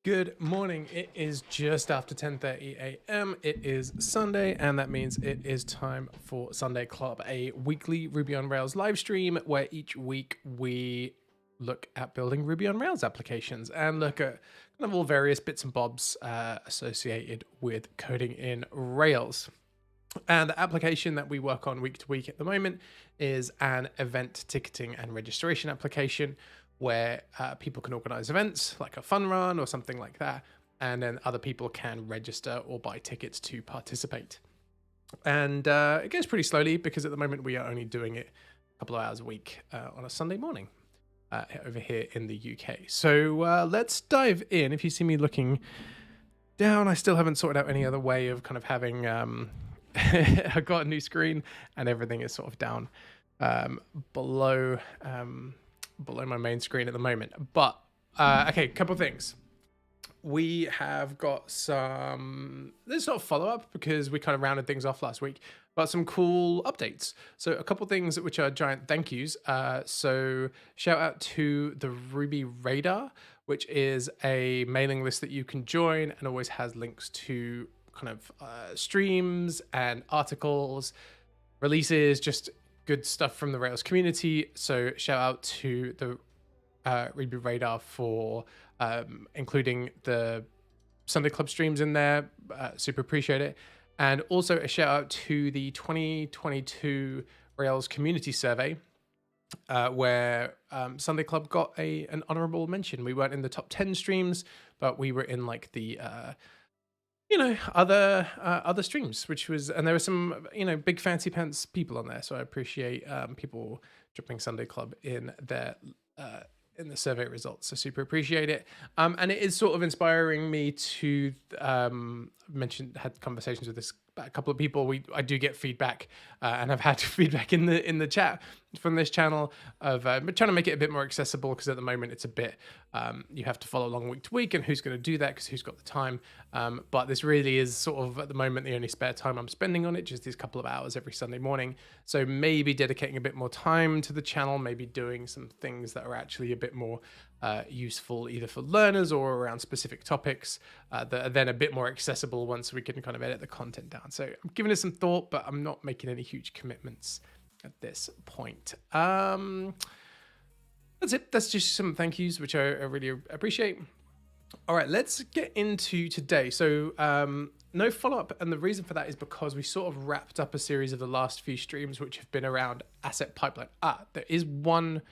Good morning. It is just after 10:30 a.m. It is Sunday, and that means it is time for Sunday Club, a weekly Ruby on Rails live stream where each week we look at building Ruby on Rails applications and look at kind of all various bits and bobs associated with coding in Rails. And the application that we work on week to week at the moment is an event ticketing and registration application where people can organize events like a fun run or something like that. And then other people can register or buy tickets to participate. And it goes pretty slowly because at the moment we are only doing it a couple of hours a week on a Sunday morning over here in the UK. So let's dive in. If you see me looking down, I still haven't sorted out any other way of kind of having... I got a new screen and everything is sort of down below my main screen at the moment. But okay, couple of things. We have got some, there's not a follow-up because we kind of rounded things off last week, but some cool updates. So a couple of things which are giant thank yous. So shout out to the Ruby Radar, which is a mailing list that you can join and always has links to kind of streams and articles, releases, just good stuff from the Rails community. So shout out to the Ruby Radar for including the Sunday Club streams in there. Super appreciate it. And also a shout out to the 2022 Rails community survey where Sunday Club got an honorable mention. We weren't in the top 10 streams, but we were in like the other streams, which was, and there were some, big fancy pants people on there. So I appreciate people dropping Sunday Club in their in the survey results. So super appreciate it. And it is sort of inspiring me to had conversations with a couple of people. I do get feedback and I've had feedback in the chat from this channel of trying to make it a bit more accessible, because at the moment it's a bit you have to follow along week to week, and who's going to do that because who's got the time. But this really is sort of at the moment the only spare time I'm spending on it, just these couple of hours every Sunday morning. So maybe dedicating a bit more time to the channel, maybe doing some things that are actually a bit more useful either for learners or around specific topics that are then a bit more accessible once we can kind of edit the content down. So I'm giving it some thought, but I'm not making any huge commitments at this point. That's it. That's just some thank yous, which I really appreciate. All right, let's get into today. So no follow-up, and the reason for that is because we sort of wrapped up a series of the last few streams which have been around asset pipeline. There is one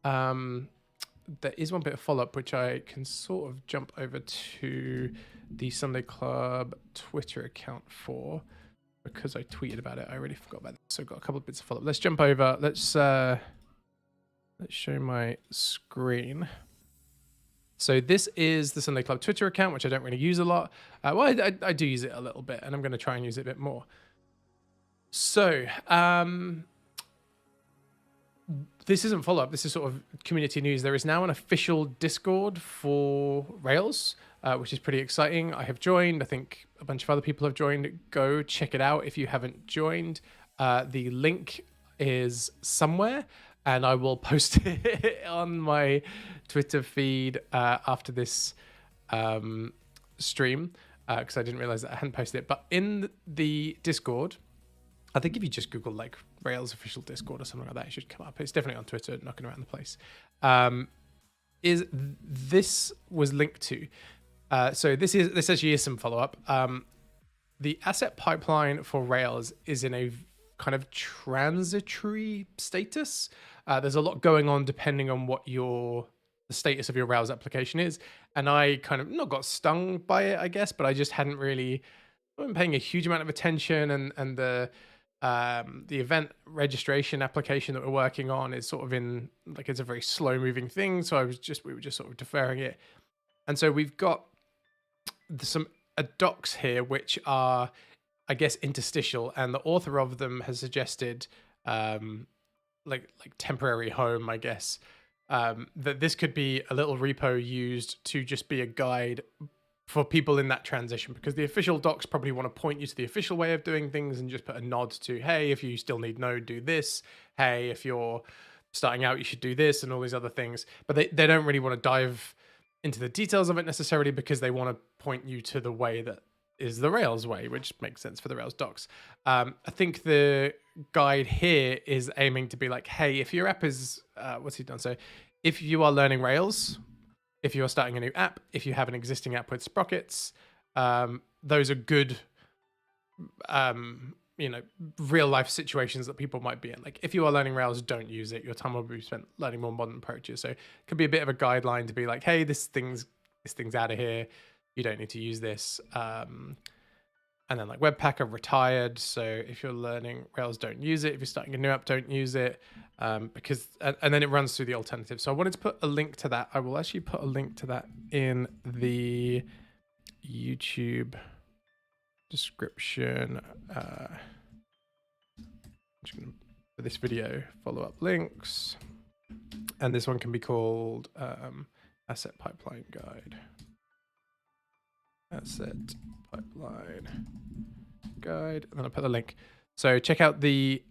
bit of follow-up which I can sort of jump over to the Sunday Club Twitter account for, because I tweeted about it. I already forgot about that. So I've got a couple of bits of follow-up. Let's jump over. Let's show my screen. So this is the Sunday Club Twitter account, which I don't really use a lot. Well, I do use it a little bit, and I'm going to try and use it a bit more. So this isn't follow-up. This is sort of community news. There is now an official Discord for Rails, which is pretty exciting. I have joined. I think a bunch of other people have joined. Go check it out if you haven't joined. The link is somewhere, and I will post it on my Twitter feed after this stream, because I didn't realize that I hadn't posted it. But in the Discord, I think if you just Google like Rails official Discord or something like that, it should come up. It's definitely on Twitter, knocking around the place. This was linked to. So this actually is some follow-up. The asset pipeline for Rails is in a kind of transitory status. There's a lot going on depending on what the status of your Rails application is. And I kind of not got stung by it, I guess, but I just hadn't really been paying a huge amount of attention. And the event registration application that we're working on is sort of in, like, it's a very slow moving thing. So we were just sort of deferring it. And so we've got some docs here, which are, I guess, interstitial, and the author of them has suggested like temporary home, I guess, that this could be a little repo used to just be a guide for people in that transition, because the official docs probably want to point you to the official way of doing things and just put a nod to, hey, if you still need Node, do this. Hey, if you're starting out, you should do this, and all these other things. But they don't really want to dive into the details of it necessarily, because they want to point you to the way that is the Rails way, which makes sense for the Rails docs. I think the guide here is aiming to be like, hey, if your app is, what's he done? So if you are learning Rails, if you are starting a new app, if you have an existing app with sprockets, those are good, real life situations that people might be in. Like if you are learning Rails, don't use it. Your time will be spent learning more modern approaches. So it could be a bit of a guideline to be like, hey, this thing's out of here. You don't need to use this. And then like Webpacker retired. So if you're learning Rails, don't use it. If you're starting a new app, don't use it. Because and then it runs through the alternatives. So I wanted to put a link to that. I will actually put a link to that in the YouTube description. I'm just going to, for this video, follow up links. And this one can be called Asset Pipeline Guide. Asset Pipeline Guide. And then I'll put the link. So check out the,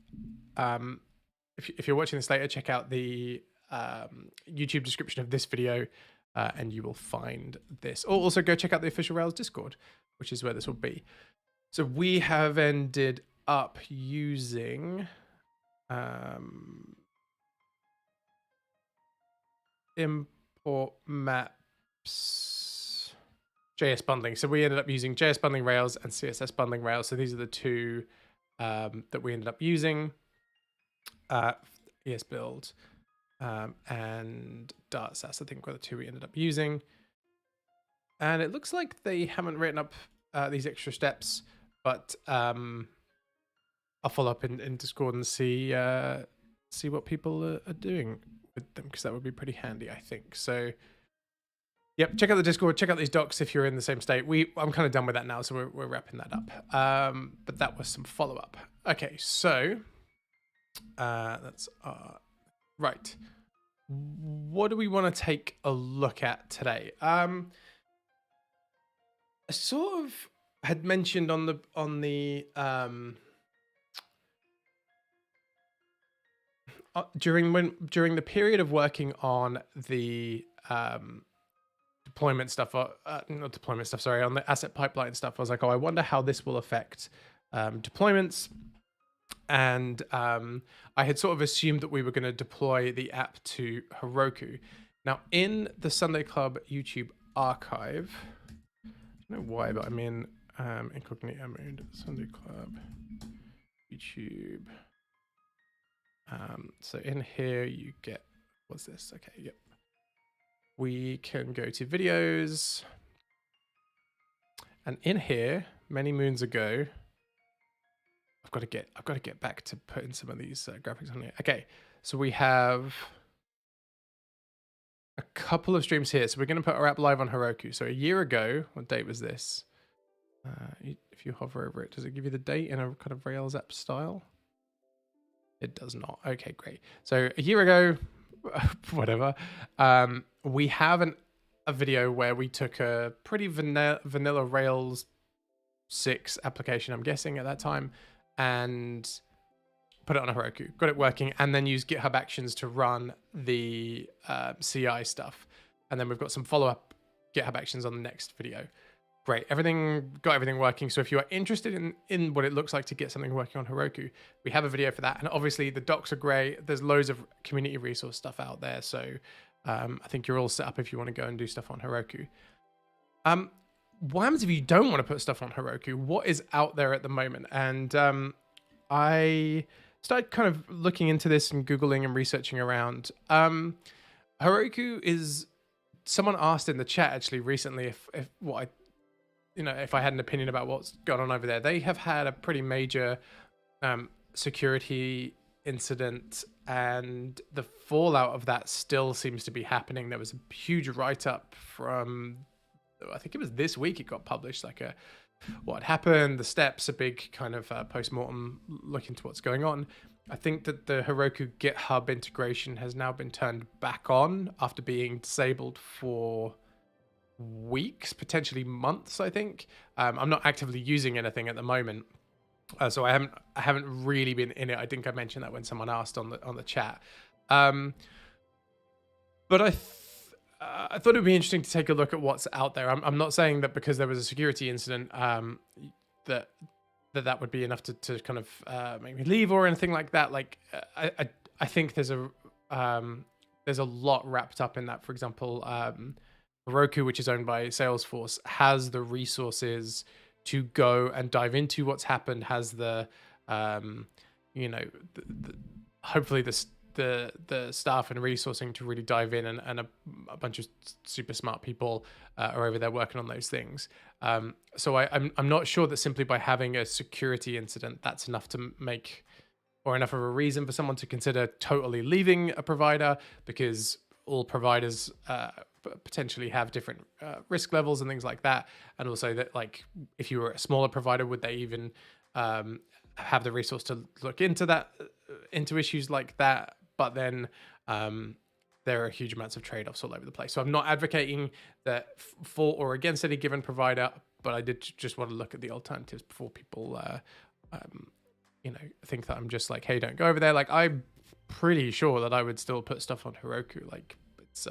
if you're watching this later, check out the YouTube description of this video and you will find this. Or also go check out the official Rails Discord, which is where this will be. So we have ended up using import maps JS bundling. So we ended up using JS bundling Rails and CSS bundling Rails. So these are the two that we ended up using. ES build and Dart SAS, I think, were the two we ended up using. And it looks like they haven't written up these extra steps, but I'll follow up in Discord and see what people are doing with them, because that would be pretty handy, I think. So yep, check out the Discord, check out these docs if you're in the same state. I'm kind of done with that now, so we're wrapping that up. But that was some follow-up. Okay, so that's right. What do we want to take a look at today? I sort of had mentioned on the during the period of working on the deployment stuff, not deployment stuff, sorry, on the asset pipeline stuff, I was like, oh, I wonder how this will affect deployments. And I had sort of assumed that we were going to deploy the app to Heroku. Now, in the Sunday Club YouTube archive, I don't know why, but I'm in incognito mode, Sunday Club YouTube. So in here you get, what's this? Okay, yep. We can go to videos. And in here, many moons ago, I've got to get back to putting some of these graphics on here. Okay, so we have a couple of streams here. So we're going to put our app live on Heroku. So a year ago, what date was this? If you hover over it, does it give you the date in a kind of Rails app style? It does not. Okay, great. So a year ago, whatever, we have a video where we took a pretty vanilla Rails 6 application, I'm guessing at that time, and put it on a Heroku, got it working, and then use GitHub Actions to run the CI stuff. And then we've got some follow-up GitHub Actions on the next video. Great, got everything working. So if you are interested in what it looks like to get something working on Heroku, we have a video for that. And obviously the docs are great. There's loads of community resource stuff out there. So I think you're all set up if you want to go and do stuff on Heroku. What happens if you don't want to put stuff on Heroku? What is out there at the moment? And I started kind of looking into this and Googling and researching around. Heroku is, someone asked in the chat actually recently if I had an opinion about what's going on over there. They have had a pretty major security incident, and the fallout of that still seems to be happening. There was a huge write-up from, I think it was this week it got published, like what happened, the steps, a big kind of post-mortem look into what's going on. I think that the Heroku GitHub integration has now been turned back on after being disabled for weeks, potentially months, I think. I'm not actively using anything at the moment, so I haven't really been in it. I think I mentioned that when someone asked on the chat. But I thought it would be interesting to take a look at what's out there. I'm not saying that because there was a security incident that would be enough to kind of make me leave or anything like that. Like I think there's a lot wrapped up in that. For example, Heroku, which is owned by Salesforce, has the resources to go and dive into what's happened. Has the hopefully the staff and resourcing to really dive in, and a bunch of super smart people are over there working on those things. So I'm not sure that simply by having a security incident, that's enough to make, or enough of a reason for someone to consider totally leaving a provider, because all providers potentially have different risk levels and things like that. And also that, like, if you were a smaller provider, would they even have the resource to look into that, into issues like that? But then there are huge amounts of trade-offs all over the place. So I'm not advocating that for or against any given provider, but I did just want to look at the alternatives before people, think that I'm just like, hey, don't go over there. Like, I'm pretty sure that I would still put stuff on Heroku. Like, it's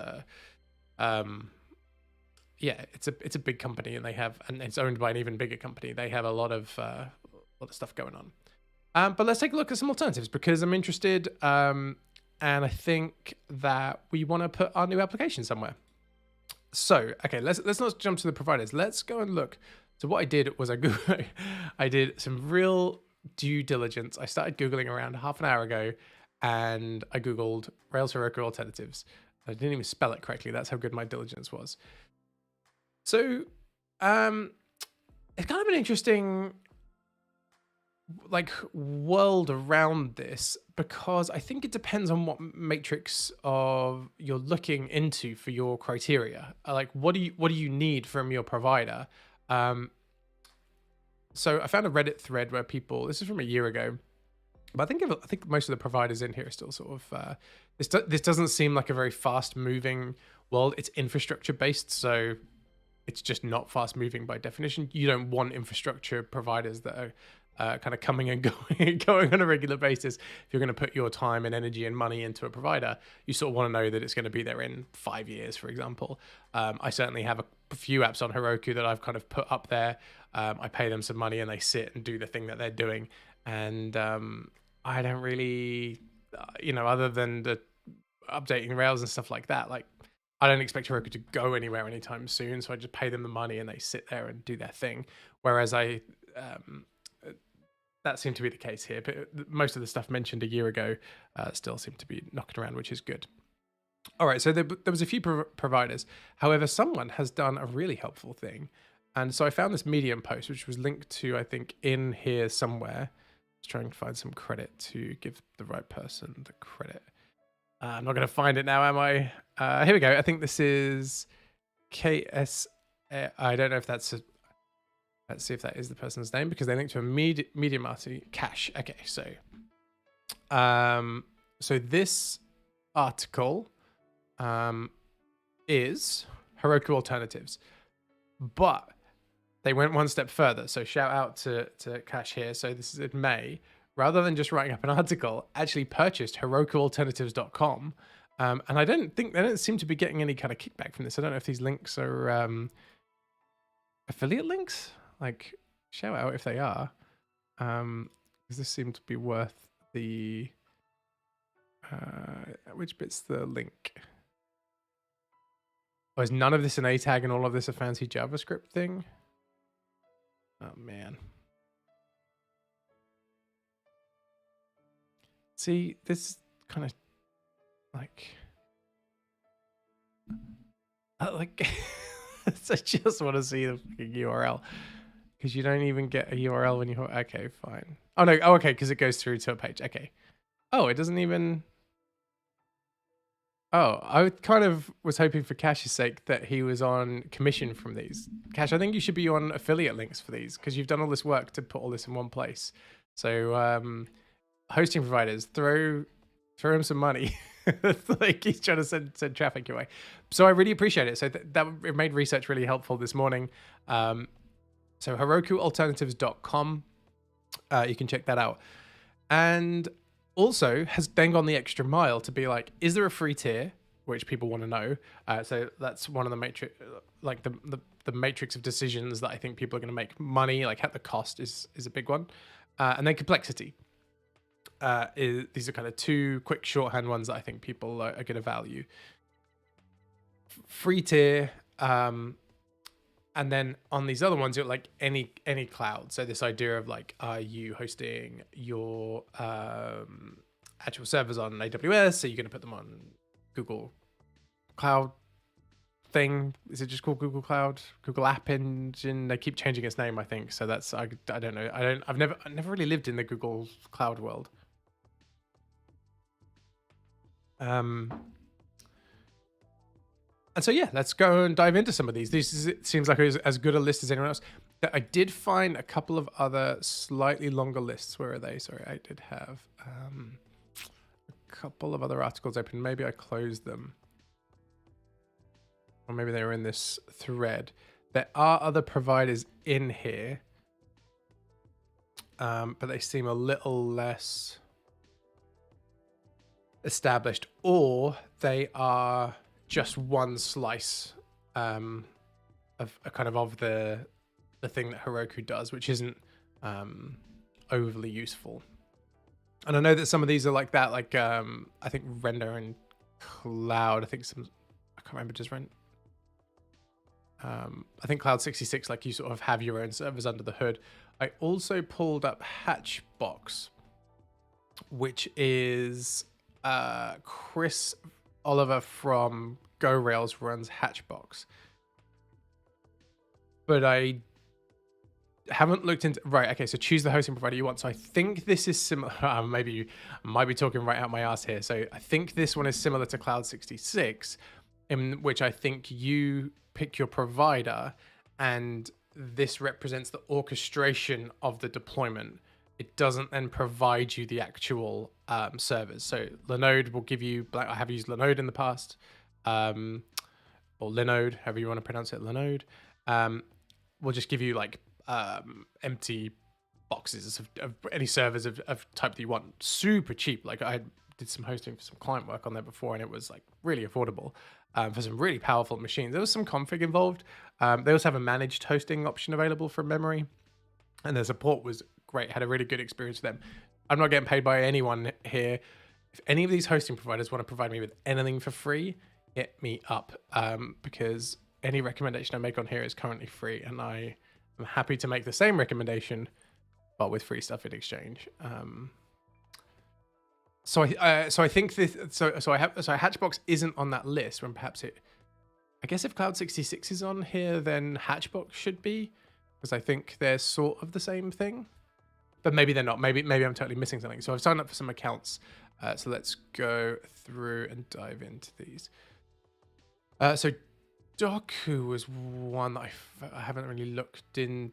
it's a big company, and it's owned by an even bigger company. They have a lot of stuff going on. But let's take a look at some alternatives, because I'm interested. And I think that we want to put our new application somewhere. So, okay, let's not jump to the providers. Let's go and look. So what I did was I did some real due diligence. I started Googling around half an hour ago, and I Googled Rails Heroku alternatives. I didn't even spell it correctly. That's how good my diligence was. So, it's kind of an interesting world around this, because I think it depends on what matrix of you're looking into for your criteria. Like, what do you need from your provider? So I found a Reddit thread where people, this is from a year ago, but I think most of the providers in here are still sort of this doesn't seem like a very fast moving world. It's infrastructure based, so it's just not fast moving by definition. You don't want infrastructure providers that are kind of coming and going on a regular basis. If you're going to put your time and energy and money into a provider, you sort of want to know that it's going to be there in 5 years, for example. I certainly have a few apps on Heroku that I've kind of put up there. I pay them some money and they sit and do the thing that they're doing. And I don't really, other than the updating Rails and stuff like that, like, I don't expect Heroku to go anywhere anytime soon. So I just pay them the money and they sit there and do their thing. Whereas that seemed to be the case here, but most of the stuff mentioned a year ago still seem to be knocking around, which is good. All right, so there was a few providers. However, someone has done a really helpful thing. And so I found this Medium post, which was linked to, I think, in here somewhere. Just trying to find some credit to give the right person the credit. I'm not going to find it now, am I? Here we go. I think this is KS. I don't know if that's let's see if that is the person's name, because they linked to a Medium article. Cash. Okay, so this article is Heroku alternatives, but they went one step further. So shout out to Cash here. So this is in May. Rather than just writing up an article, actually purchased HerokuAlternatives.com. And they don't seem to be getting any kind of kickback from this. I don't know if these links are affiliate links. Like, shout out if they are, because this seemed to be worth the which bit's the link? Oh, is none of this an A tag and all of this a fancy JavaScript thing? Oh man. See, this kind of like I just want to see the fucking URL. Because you don't even get a URL when you... Okay, fine. Oh, no. Oh, okay, because it goes through to a page. Okay. Oh, it doesn't even... Oh, I kind of was hoping for Cash's sake that he was on commission from these. Cash, I think you should be on affiliate links for these, because you've done all this work to put all this in one place. So, hosting providers, throw him some money. Like, he's trying to send traffic your way. So I really appreciate it. So it made research really helpful this morning. So HerokuAlternatives.com, you can check that out. And also has then gone the extra mile to be like, is there a free tier? which people want to know. So that's one of the matrix, like the matrix of decisions that I think people are going to make. Money, like the cost is a big one, and then complexity. These are kind of two quick shorthand ones that I think people are going to value. Free tier, and then on these other ones, you're like any cloud. So this idea of like, are you hosting your actual servers on AWS? So you're going to put them on Google Cloud thing. Is it just called Google Cloud? Google App Engine? They keep changing its name, I think. So that's I don't know. I've never really lived in the Google Cloud world. And so, yeah, let's go and dive into some of these. It seems like it was as good a list as anyone else. I did find a couple of other slightly longer lists. Where are they? Sorry, I did have a couple of other articles open. Maybe I closed them. Or maybe they were in this thread. There are other providers in here. But they seem a little less established. Or they are just one slice of the thing that Heroku does, which isn't overly useful. And I know that some of these are like that, like I think Render and Cloud. I can't remember, just Render. I think Cloud 66, like you sort of have your own servers under the hood. I also pulled up Hatchbox, which is Chris Oliver from Go Rails runs Hatchbox, but I haven't looked into. Right, okay, so choose the hosting provider you want. So I think this is similar. Maybe you might be talking right out my ass here. So I think this one is similar to Cloud 66, in which I think you pick your provider, and this represents the orchestration of the deployment. It doesn't then provide you the actual servers. So Linode will give you, I have used Linode in the past, or Linode, however you want to pronounce it, Linode. Will just give you like empty boxes of any servers of type that you want. Super cheap. Like I did some hosting for some client work on there before, and it was like really affordable for some really powerful machines. There was some config involved. They also have a managed hosting option available from memory, and their support was great. Had a really good experience with them. I'm not getting paid by anyone here. If any of these hosting providers want to provide me with anything for free, hit me up, because any recommendation I make on here is currently free, and I am happy to make the same recommendation, but with free stuff in exchange. So I think this. So Hatchbox isn't on that list. When perhaps it. I guess if Cloud 66 is on here, then Hatchbox should be, because I think they're sort of the same thing. But maybe they're not. Maybe I'm totally missing something. So I've signed up for some accounts. So let's go through and dive into these. So Doku was one that I haven't really looked into.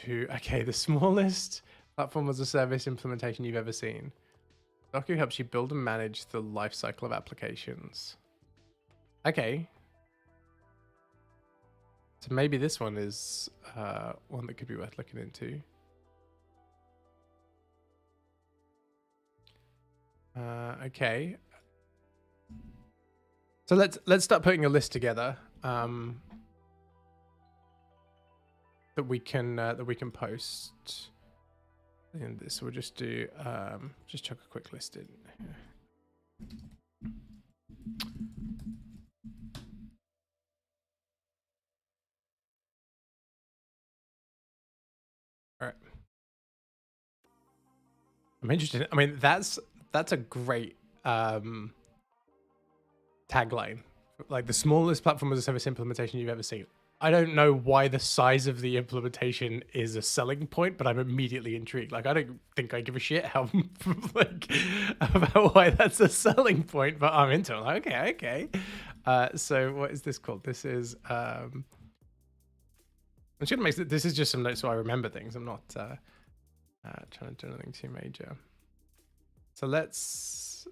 Okay, the smallest platform as a service implementation you've ever seen. Doku helps you build and manage the lifecycle of applications. Okay. So maybe this one is one that could be worth looking into. Okay. So let's start putting a list together that we can post. And this we'll just do just chuck a quick list in here. All right. I'm interested. I mean, that's a great tagline. Like the smallest platform as a service implementation you've ever seen. I don't know why the size of the implementation is a selling point, but I'm immediately intrigued. Like, I don't think I give a shit how about why that's a selling point, but I'm into it. Like, okay. So what is this called? This is I'm just gonna make this is just some notes so I remember things. I'm not trying to do anything too major. So let's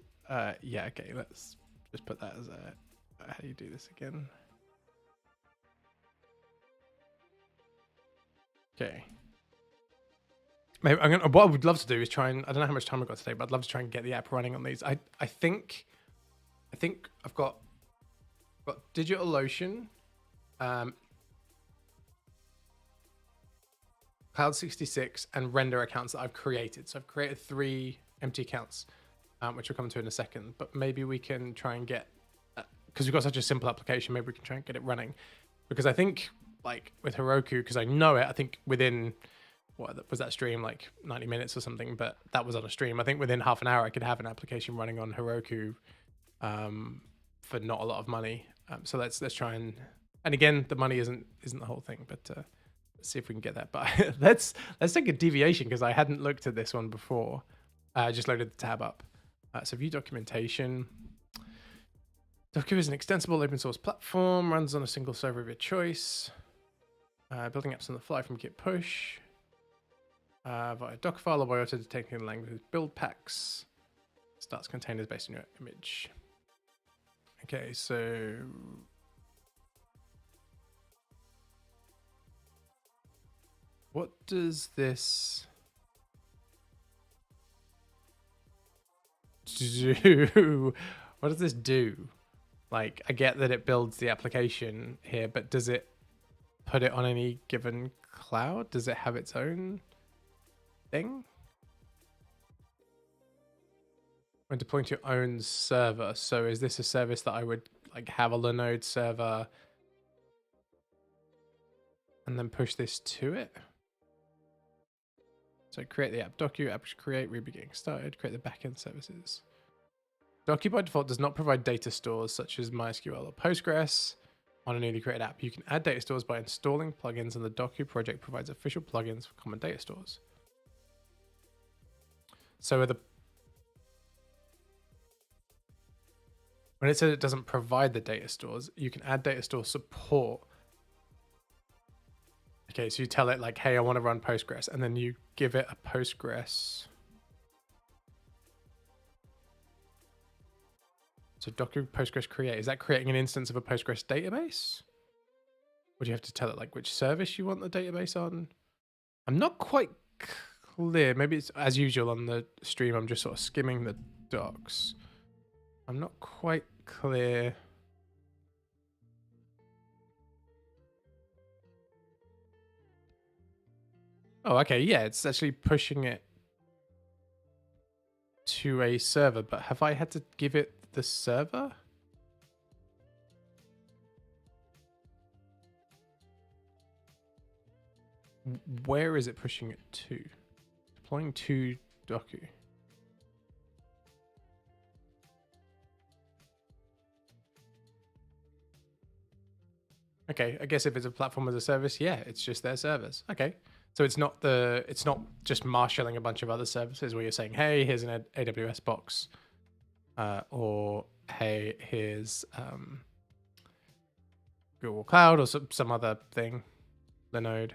yeah, okay, let's just put that as a how do you do this again? Okay. Maybe what I would love to do is try and, I don't know how much time I've got today, but I'd love to try and get the app running on these. I think I think I've got DigitalOcean, Cloud 66, and render accounts that I've created. So I've created 3 empty accounts, which we'll come to in a second. But maybe we can try and get, because we've got such a simple application, maybe we can try and get it running. Because I think, like with Heroku, because I know it, I think within, what was that stream, like 90 minutes or something, but that was on a stream. I think within half an hour I could have an application running on Heroku for not a lot of money. So let's try and again, the money isn't the whole thing, but let's see if we can get that. But let's take a deviation, because I hadn't looked at this one before. I just loaded the tab up. So view documentation. Docker is an extensible open source platform, runs on a single server of your choice. Building apps on the fly from git push. Via Dockerfile or by auto-detecting the language with build packs. Starts containers based on your image. Okay, so what does this do? What does this do? Like, I get that it builds the application here, but does it put it on any given cloud? Does it have its own thing? When deploying to your own server. So is this a service that I would like have a Linode server and then push this to it? So create the app docu, app create, Ruby getting started, create the backend services. Docu by default does not provide data stores such as MySQL or Postgres on a newly created app. You can add data stores by installing plugins, and the Docu project provides official plugins for common data stores. So when it says it doesn't provide the data stores, you can add data store support. Okay, so you tell it like, hey, I want to run Postgres, and then you give it a Postgres. So Docker Postgres create, is that creating an instance of a Postgres database? Or do you have to tell it like which service you want the database on? I'm not quite clear. Maybe it's as usual on the stream, I'm just sort of skimming the docs. I'm not quite clear. Oh, okay, yeah, it's actually pushing it to a server, but have I had to give it the server? Where is it pushing it to? Deploying to Docu. Okay, I guess if it's a platform as a service, yeah, it's just their servers. Okay. So it's not just marshalling a bunch of other services where you're saying, hey, here's an AWS box. Or hey, here's Google Cloud or some other thing, Linode.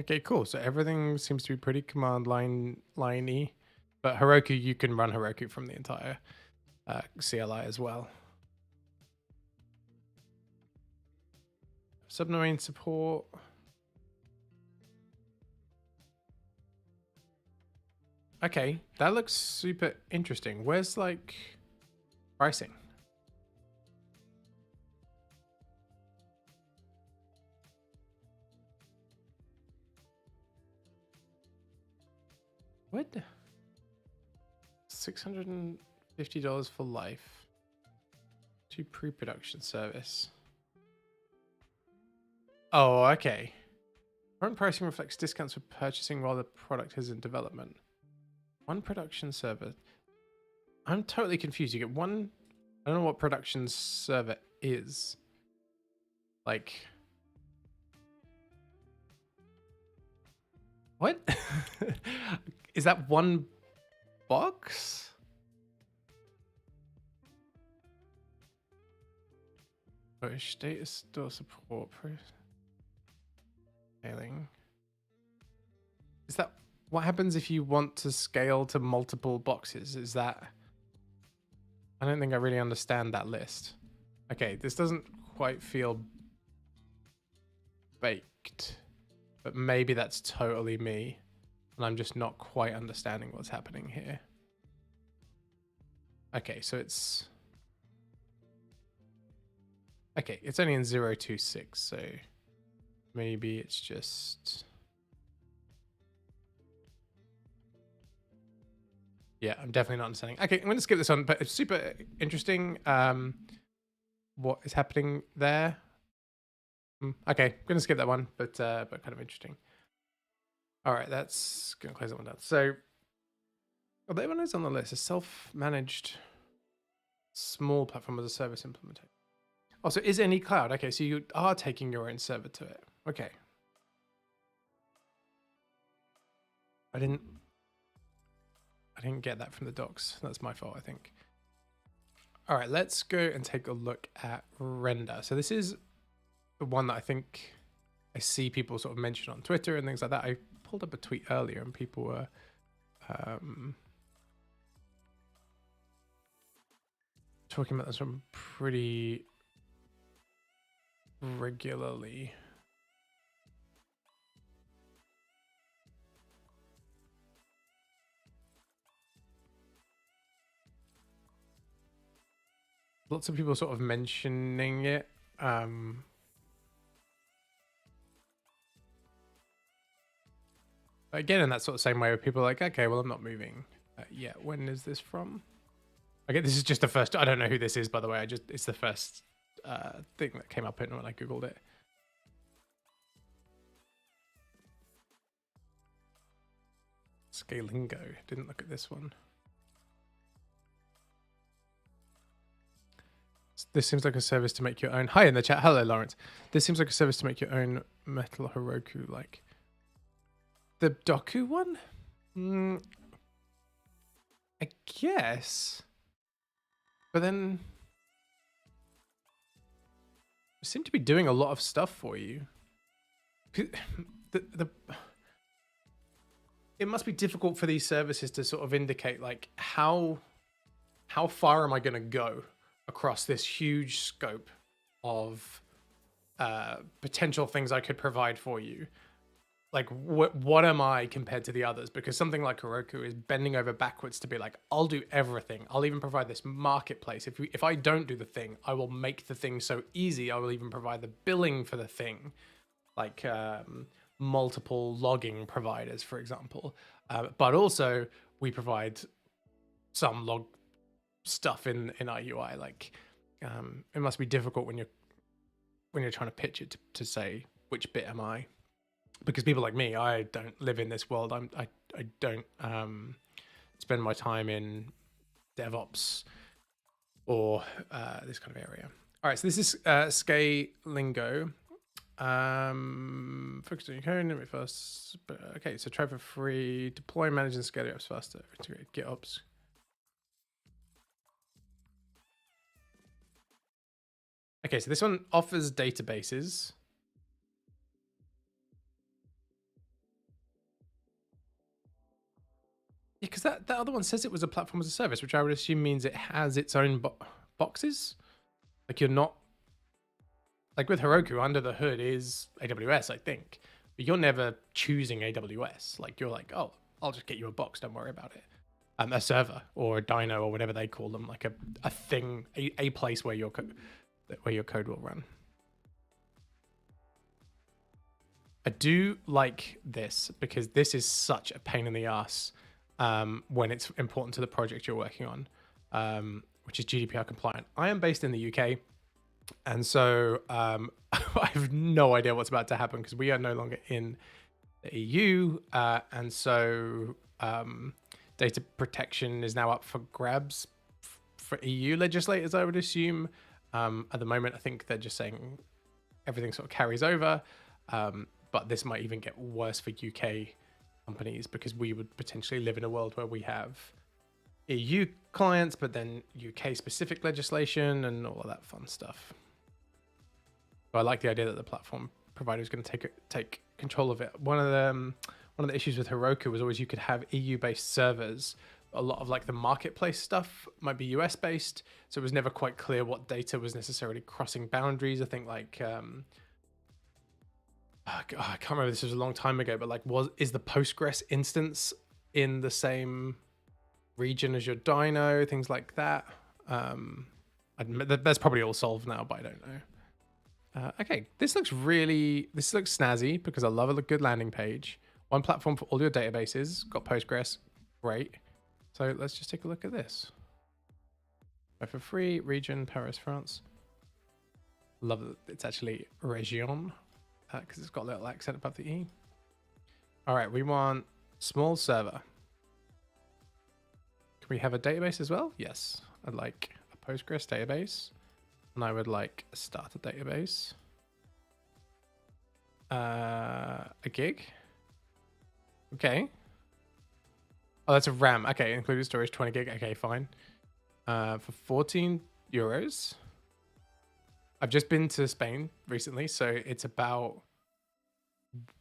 Okay, cool. So everything seems to be pretty command line-y, but Heroku, you can run Heroku from the entire CLI as well. Submarine support. Okay, that looks super interesting. Where's like pricing? What? $650 for life. To pre-production service. Oh, okay. Current pricing reflects discounts for purchasing while the product is in development. One production server. I'm totally confused. You get one. I don't know what production server is. Like. What? Is that one box? Push data store support. Scaling. Is that what happens if you want to scale to multiple boxes? Is that? I don't think I really understand that list. Okay, this doesn't quite feel baked, but maybe that's totally me, and I'm just not quite understanding what's happening here. Okay, so it's... Okay, it's only in 026, so maybe it's just... Yeah, I'm definitely not understanding. Okay, I'm going to skip this one, but it's super interesting what is happening there. Okay, I'm going to skip that one, but kind of interesting. All right, that's going to close that one down. So, the other one is on the list, a self-managed small platform as a service implementation. Oh, so is any cloud? Okay, so you are taking your own server to it. Okay. I didn't get that from the docs. That's my fault, I think. All right, let's go and take a look at render. So this is the one that I think I see people sort of mention on Twitter and things like that. I pulled up a tweet earlier and people were talking about this one pretty regularly. Lots of people sort of mentioning it. Again, in that sort of same way where people are like, okay, well, I'm not moving yet. When is this from? Okay, this is just the first. I don't know who this is, by the way. It's the first thing that came up when I Googled it. Scalingo. Didn't look at this one. This seems like a service to make your own. Hi in the chat. Hello, Lawrence. This seems like a service to make your own metal Heroku like. The Doku one? I guess. But then I seem to be doing a lot of stuff for you. It must be difficult for these services to sort of indicate like how far am I going to go across this huge scope of potential things I could provide for you. Like, what am I compared to the others? Because something like Heroku is bending over backwards to be like, I'll do everything. I'll even provide this marketplace. If I don't do the thing, I will make the thing so easy. I will even provide the billing for the thing, like multiple logging providers, for example. But also, we provide some log stuff in our UI. Like, it must be difficult when you're trying to pitch it to say which bit am I. Because people like me, I don't live in this world. I don't spend my time in DevOps or this kind of area. All right, so this is Scalingo. Focus on your code, let me first. Okay, so try for free. Deploy, manage, and scale your apps faster. Integrate GitOps. Okay, so this one offers databases. Yeah, because that other one says it was a platform as a service, which I would assume means it has its own boxes. Like you're not... Like with Heroku, under the hood is AWS, I think. But you're never choosing AWS. Like you're like, oh, I'll just get you a box, don't worry about it. A server or a dyno or whatever they call them, like a thing, a place where your code will run. I do like this because this is such a pain in the ass when it's important to the project you're working on, which is GDPR compliant. I am based in the UK, and so I have no idea what's about to happen because we are no longer in the EU, and so data protection is now up for grabs for EU legislators, I would assume. At the moment, I think they're just saying everything sort of carries over, but this might even get worse for UK companies because we would potentially live in a world where we have EU clients, but then UK specific legislation and all of that fun stuff. So I like the idea that the platform provider is going to take control of it. One of the issues with Heroku was always you could have EU based servers a lot of like the marketplace stuff might be US based, so it was never quite clear what data was necessarily crossing boundaries. I think like I can't remember, this was a long time ago, but like is the Postgres instance in the same region as your dyno, things like that. That's probably all solved now, but I don't know. Okay, this looks snazzy because I love a good landing page. One platform for all your databases, got Postgres, great. So let's just take a look at this. For free, region, Paris, France. Love that it's actually region because it's got a little accent above the E. All right, we want small server. Can we have a database as well? Yes, I'd like a Postgres database, and I would like a starter database. A gig. Okay. Oh, that's a RAM. Okay, included storage 20 gig. Okay, fine. For 14 euros. I've just been to Spain recently, so it's about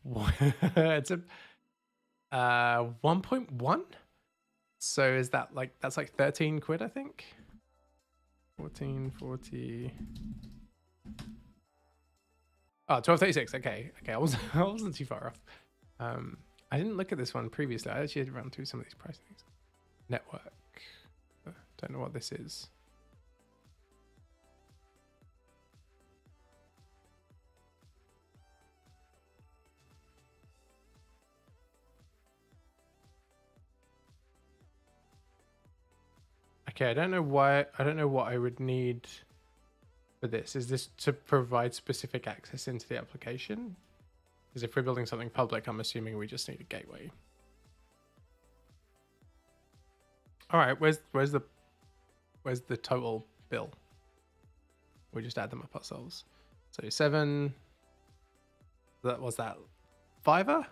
it's a 1.1. So is that like that's like 13 quid, I think. 1440. Oh, 1236. Okay. I wasn't too far off. I didn't look at this one previously. I actually had run through some of these price things. Network. Don't know what this is. Okay, I don't know what I would need for this. Is this to provide specific access into the application? Because if we're building something public, I'm assuming we just need a gateway. All right, where's the total bill? We just add them up ourselves. So 7. That was that $5.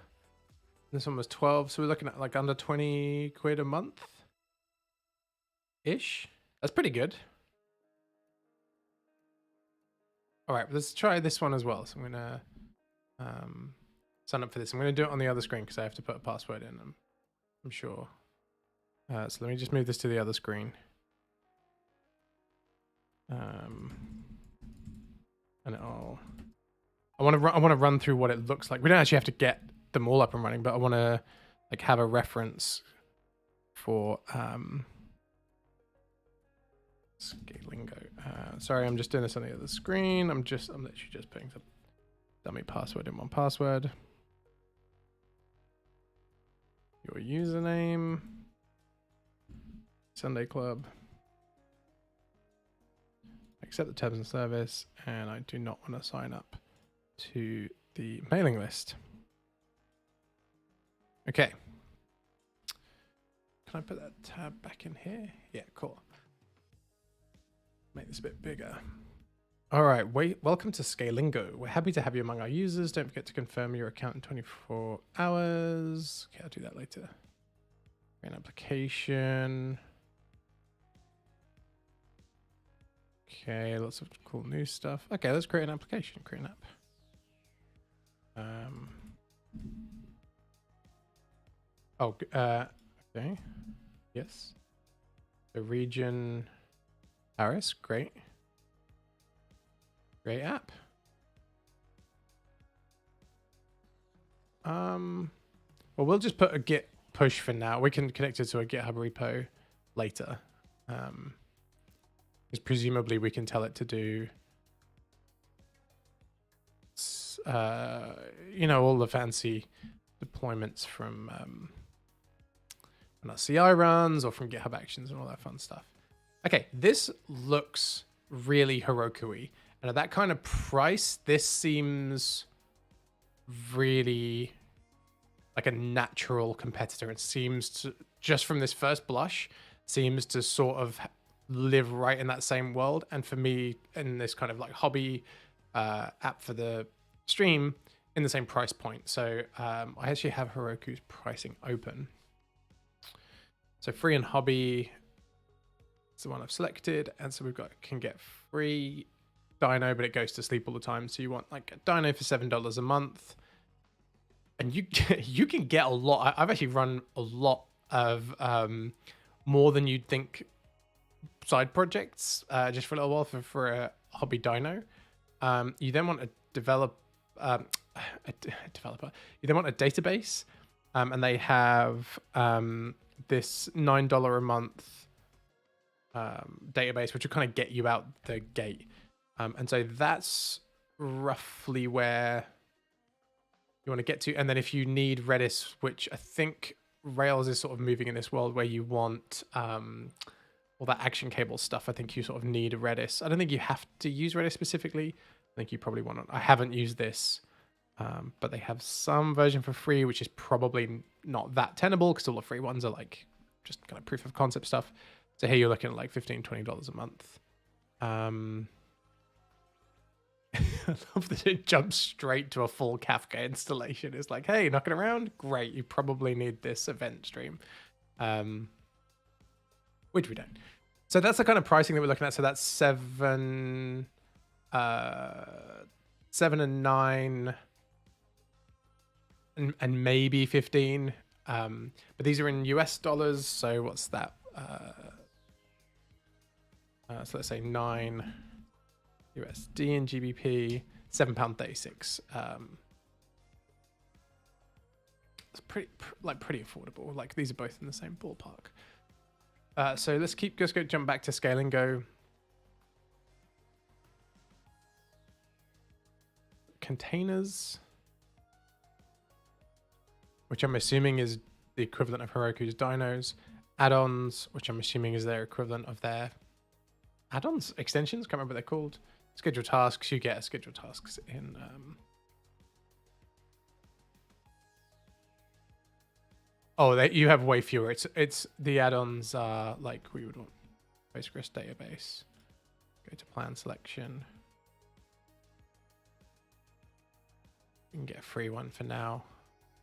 This one was 12. So we're looking at like under 20 quid a month ish. That's pretty good. All right, let's try this one as well. So I'm gonna sign up for this. I'm gonna do it on the other screen because I have to put a password in. I'm sure. So let me just move this to the other screen. And I want to run through what it looks like. We don't actually have to get them all up and running, but I want to like have a reference for Scalingo. Sorry, I'm just doing this on the other screen. I'm literally just putting the dummy password in one password. Your username. Sunday Club. Accept the terms and service, and I do not want to sign up to the mailing list. Okay. Can I put that tab back in here? Yeah, cool. Make this a bit bigger. All right, welcome to Scalingo. We're happy to have you among our users. Don't forget to confirm your account in 24 hours. Okay, I'll do that later. Create an application. Okay, lots of cool new stuff. Okay, let's create an application. Create an app. Okay. Yes. The region Paris, great. Great app. Well, we'll just put a git push for now. We can connect it to a GitHub repo later. Because presumably we can tell it to do, all the fancy deployments from when our CI runs or from GitHub Actions and all that fun stuff. Okay, this looks really Heroku-y. And at that kind of price, this seems really like a natural competitor. It seems to, just from this first blush, seems to sort of live right in that same world. And for me, in this kind of like hobby app for the stream, in the same price point. So I actually have Heroku's pricing open. So free and hobby is the one I've selected. And so can get free dyno, but it goes to sleep all the time. So you want like a dyno for $7 a month. And you can get a lot. I've actually run a lot of more than you'd think side projects just for a little while for a hobby dyno. You then want a developer. You then want a database, and they have this $9 a month database, which will kind of get you out the gate. And so that's roughly where you want to get to. And then if you need Redis, which I think Rails is sort of moving in this world where you want all that action cable stuff, I think you sort of need Redis. I don't think you have to use Redis specifically. I think you probably want to. I haven't used this, but they have some version for free, which is probably not that tenable because all the free ones are like just kind of proof of concept stuff. So here you're looking at like $15, $20 a month. I love that it jumps straight to a full Kafka installation. It's like, hey, knocking around? Great, you probably need this event stream. Which we don't. So that's the kind of pricing that we're looking at. So that's 7 and 9 and maybe 15. But these are in US dollars. So what's that? So let's say 9 USD and GBP, £7.36. It's pretty affordable. Like these are both in the same ballpark. So let's go jump back to Scale and Go. Containers, which I'm assuming is the equivalent of Heroku's dynos. Add-ons, which I'm assuming is their equivalent of their add-ons, extensions, can't remember what they're called. Schedule tasks, you get schedule tasks in you have way fewer. It's the add-ons are like we would want Postgres database. Go to plan selection. You can get a free one for now.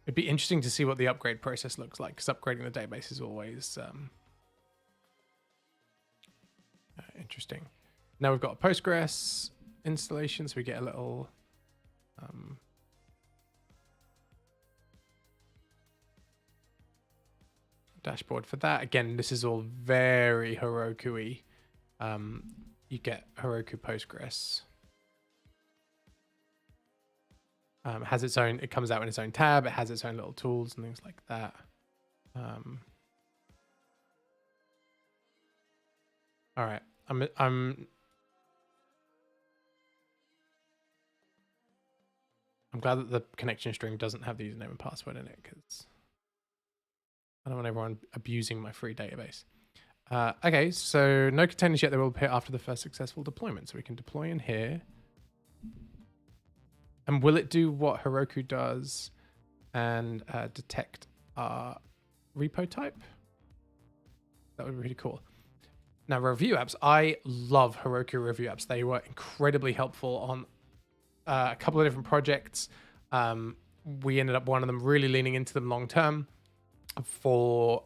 It'd be interesting to see what the upgrade process looks like, because upgrading the database is always interesting. Now we've got a Postgres installation, so we get a little dashboard for that. Again, this is all very Heroku-y. You get Heroku Postgres. Has its own, it comes out in its own tab. It has its own little tools and things like that. All right, I'm glad that the connection string doesn't have the username and password in it, because I don't want everyone abusing my free database. Okay, so no containers yet. They will appear after the first successful deployment. So we can deploy in here. And will it do what Heroku does and detect our repo type? That would be really cool. Now, review apps. I love Heroku review apps. They were incredibly helpful on a couple of different projects. We ended up one of them really leaning into them long term for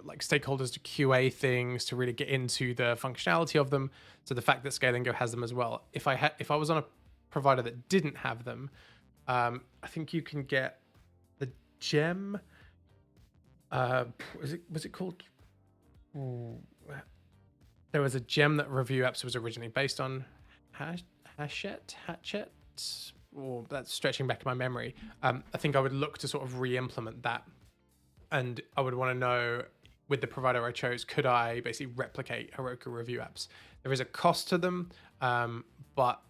like stakeholders to QA things, to really get into the functionality of them. So the fact that Scale and Go has them as well. If I was on a provider that didn't have them, I think you can get the gem. Was it called? There was a gem that review apps was originally based on. Hatchet, or that's stretching back to my memory. I think I would look to sort of re-implement that, and I would want to know with the provider I chose, could I basically replicate Heroku review apps? There is a cost to them, but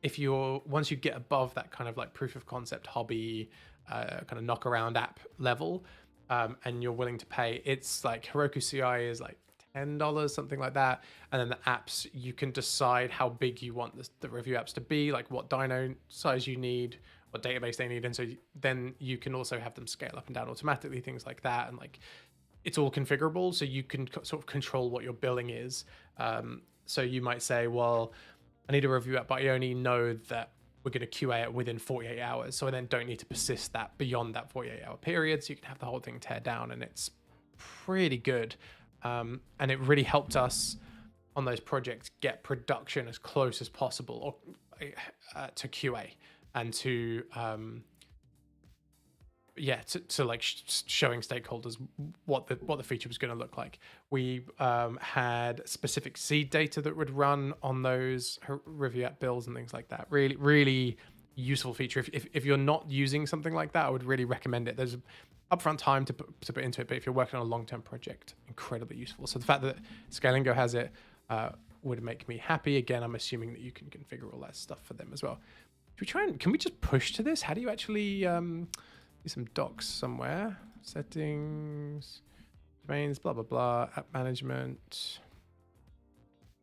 if once you get above that kind of like proof of concept hobby kind of knock around app level, and you're willing to pay, it's like Heroku CI is like $10, something like that. And then the apps, you can decide how big you want the review apps to be, like what dyno size you need, what database they need. And so then you can also have them scale up and down automatically, things like that. And like, it's all configurable. So you can sort of control what your billing is. So you might say, well, I need a review app, but I only know that we're going to QA it within 48 hours. So I then don't need to persist that beyond that 48-hour period. So you can have the whole thing tear down, and it's pretty good. And it really helped us on those projects get production as close as possible to QA and to yeah, to like showing stakeholders what the feature was going to look like. We had specific seed data that would run on those review app builds and things like that. Really, really useful feature. If you're not using something like that, I would really recommend it. There's upfront time to put into it, but if you're working on a long-term project, incredibly useful. So the fact that Scalingo has it would make me happy. Again, I'm assuming that you can configure all that stuff for them as well. Can we just push to this? How do you actually do some docs somewhere? Settings, domains, blah, blah, blah, app management.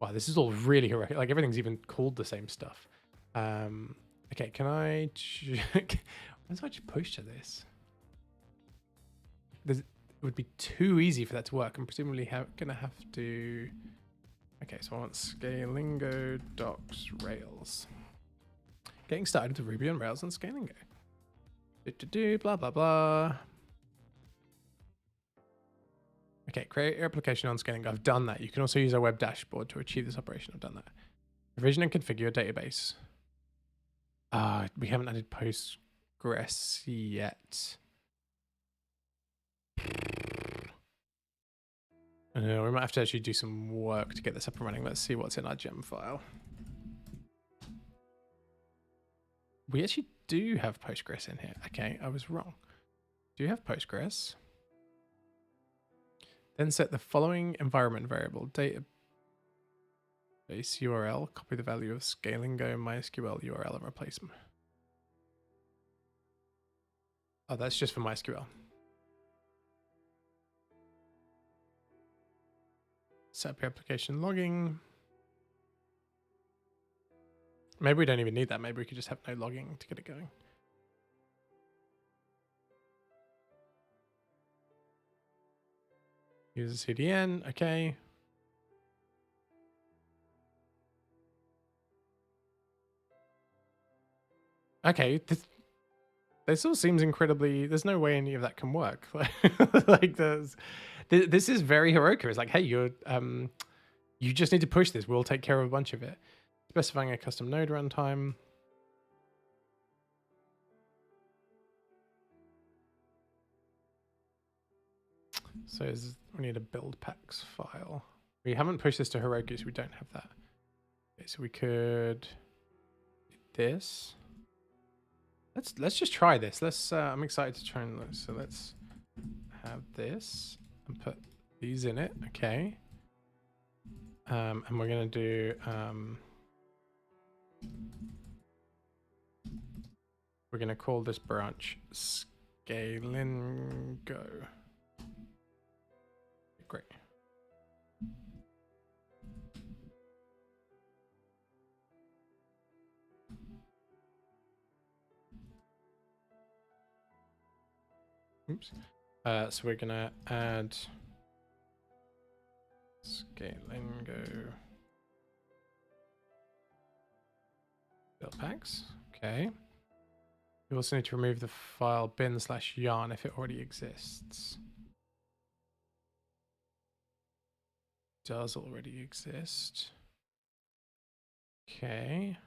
Wow, this is all really heroic. Like everything's even called the same stuff. Okay, can I when do I just push to this? It would be too easy for that to work. I'm presumably gonna have to. Okay, so I want Scalingo docs Rails. Getting started with Ruby on Rails and Scalingo. Blah blah blah. Okay, create your application on Scalingo. I've done that. You can also use our web dashboard to achieve this operation. I've done that. Provision and configure your database. We haven't added Postgres yet. We might have to actually do some work to get this up and running. Let's see what's in our gem file. We actually do have Postgres in here. Okay, I was wrong. Do you have Postgres? Then set the following environment variable: database URL, copy the value of Scalingo MySQL URL and replace them. Oh, that's just for MySQL. Set up your application logging. Maybe we don't even need that. Maybe we could just have no logging to get it going. Use a CDN. Okay. Okay. This all seems incredibly. There's no way any of that can work. Like this is very Heroku. It's like, hey, you just need to push this. We'll take care of a bunch of it. Specifying a custom node runtime. So we need a build packs file. We haven't pushed this to Heroku, so we don't have that. Okay, so we could do this. Let's just try this. I'm excited to try and look. So let's have this and put these in it. Okay. And we're gonna do we're gonna call this branch Scalingo. Great. Oops. So we're gonna add Scalingo build packs. Okay. You also need to remove the file bin/yarn if it already exists. Does already exist. Okay.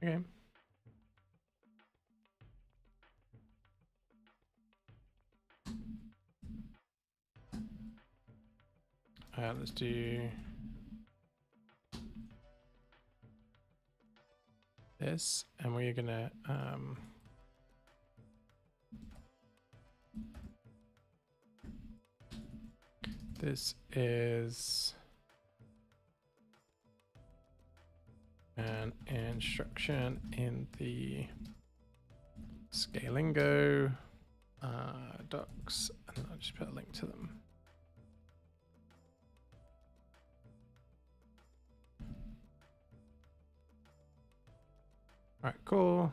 Okay. Let's do this, and we're gonna this is an instruction in the Scalingo docs, and I'll just put a link to them. All right, cool.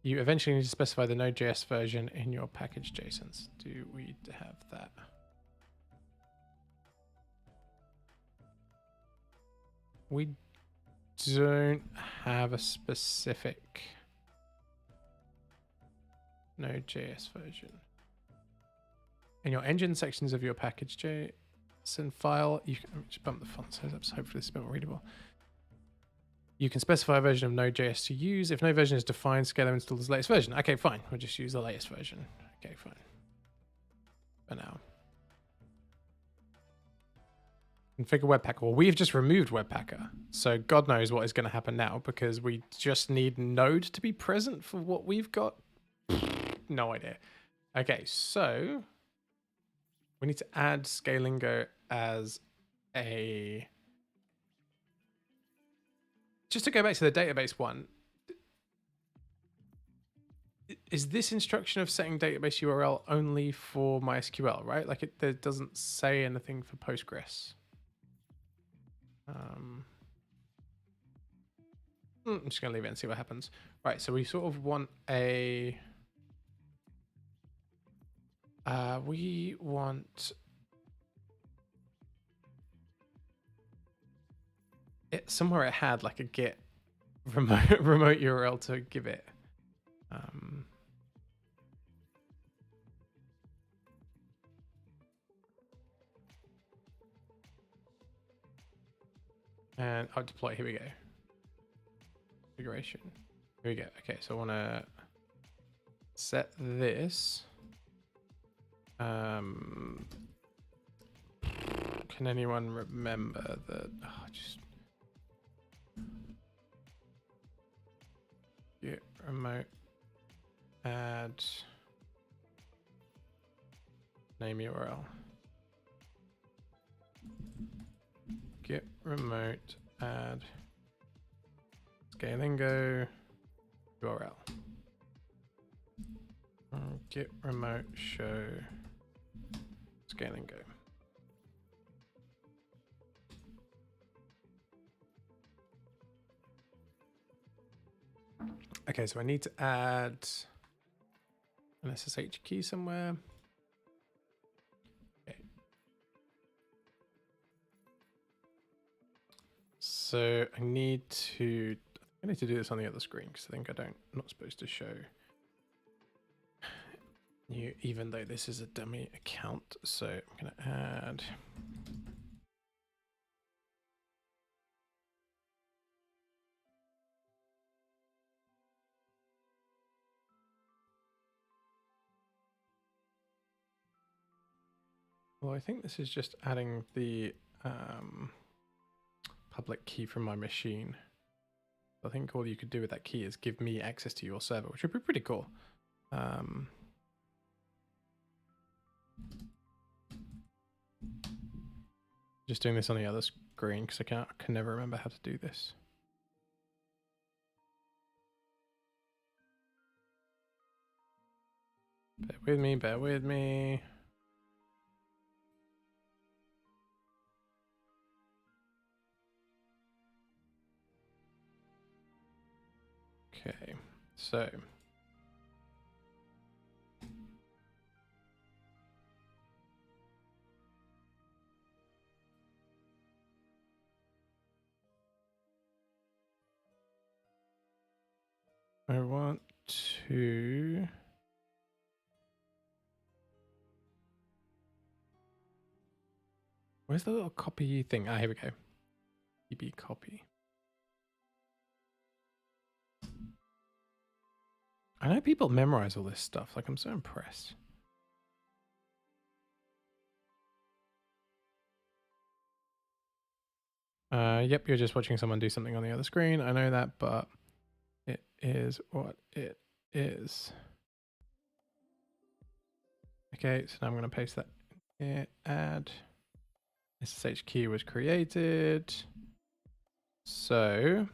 You eventually need to specify the Node.js version in your package JSONs. Do we have that? We don't have a specific Node.js version. In your engine sections of your package JSON file, you can just bump the font size up so hopefully it's a bit more readable. You can specify a version of Node.js to use. If no version is defined, Scalar installs the latest version. Okay, fine. We'll just use the latest version. Okay, fine. For now. Configure Webpacker. Well, we've just removed Webpacker. So God knows what is going to happen now because we just need Node to be present for what we've got. No idea. Okay, so we need to add Scalingo as a... Just to go back to the database one, is this instruction of setting database URL only for MySQL, right? Like it doesn't say anything for Postgres. I'm just going to leave it and see what happens. Right, so we sort of want a... we want... somewhere it had like a git remote URL to give it. And I'll deploy. Here we go. Configuration. Here we go. Okay, so I want to set this. Can anyone remember the... just git remote add name URL. Git remote add Scalingo URL. Git remote show Scalingo. Okay, so I need to add an SSH key somewhere. Okay. So I need to do this on the other screen because I think I'm not supposed to show you, even though this is a dummy account. So I'm going to add. Well, I think this is just adding the public key from my machine. I think all you could do with that key is give me access to your server, which would be pretty cool. Just doing this on the other screen because I can never remember how to do this. Bear with me, bear with me. Okay, so I want to where's the little copy thing? Ah, here we go. EB copy. I know people memorize all this stuff. Like, I'm so impressed. Yep, you're just watching someone do something on the other screen. I know that, but it is what it is. Okay, so now I'm going to paste that here. Add SSH key was created. So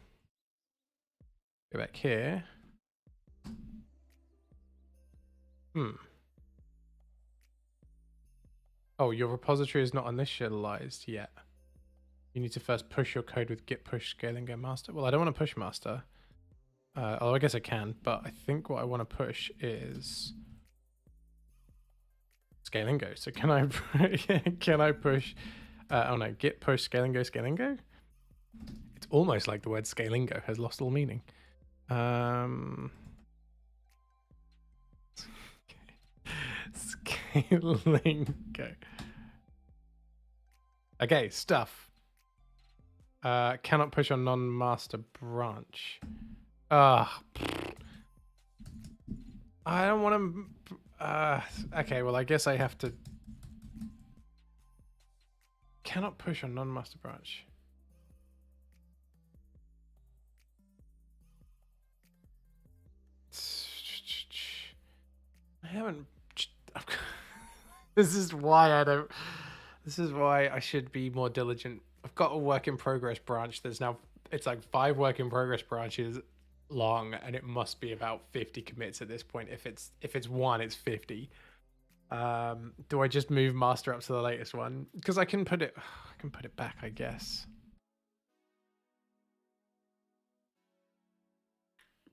go back here. Oh, your repository is not initialized yet. You need to first push your code with git push Scalingo master. Well, I don't want to push master. Although I guess I can, but I think what I want to push is Scalingo. So can I can I push oh no, git push Scalingo? It's almost like the word Scalingo has lost all meaning. Scalingo. Okay, stuff. Cannot push on non-master branch. I don't want to... okay, well, I guess I have to... Cannot push on non-master branch. I haven't... This is why I don't... This is why I should be more diligent. I've got a work in progress branch. There's now... It's like 5 work in progress branches long, and it must be about 50 commits at this point. If it's 1, it's 50. Do I just move master up to the latest one? Because I can put it back, I guess.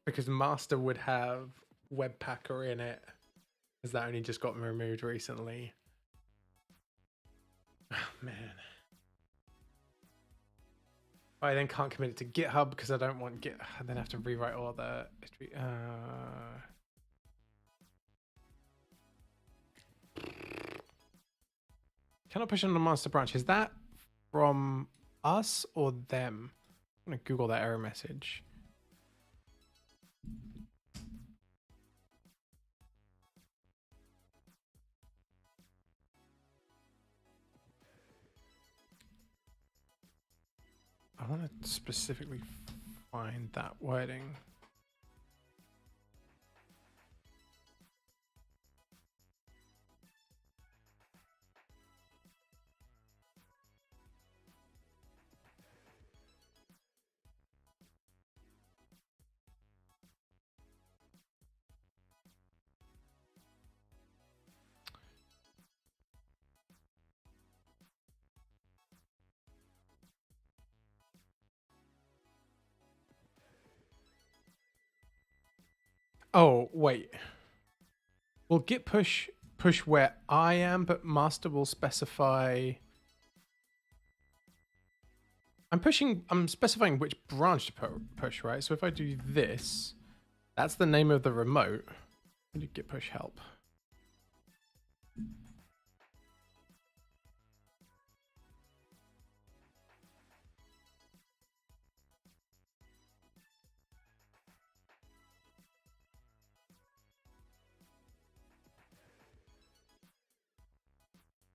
Because master would have Webpacker in it, as that only just got removed recently. Oh, man. I then can't commit it to GitHub because I don't want Git. I then have to rewrite all the history. Cannot push on the master branch. Is that from us or them? I'm gonna Google that error message. I want to specifically find that wording. Oh, wait. Will git push where I am, but master will specify... I'm specifying which branch to push, right? So if I do this, that's the name of the remote. I do git push help.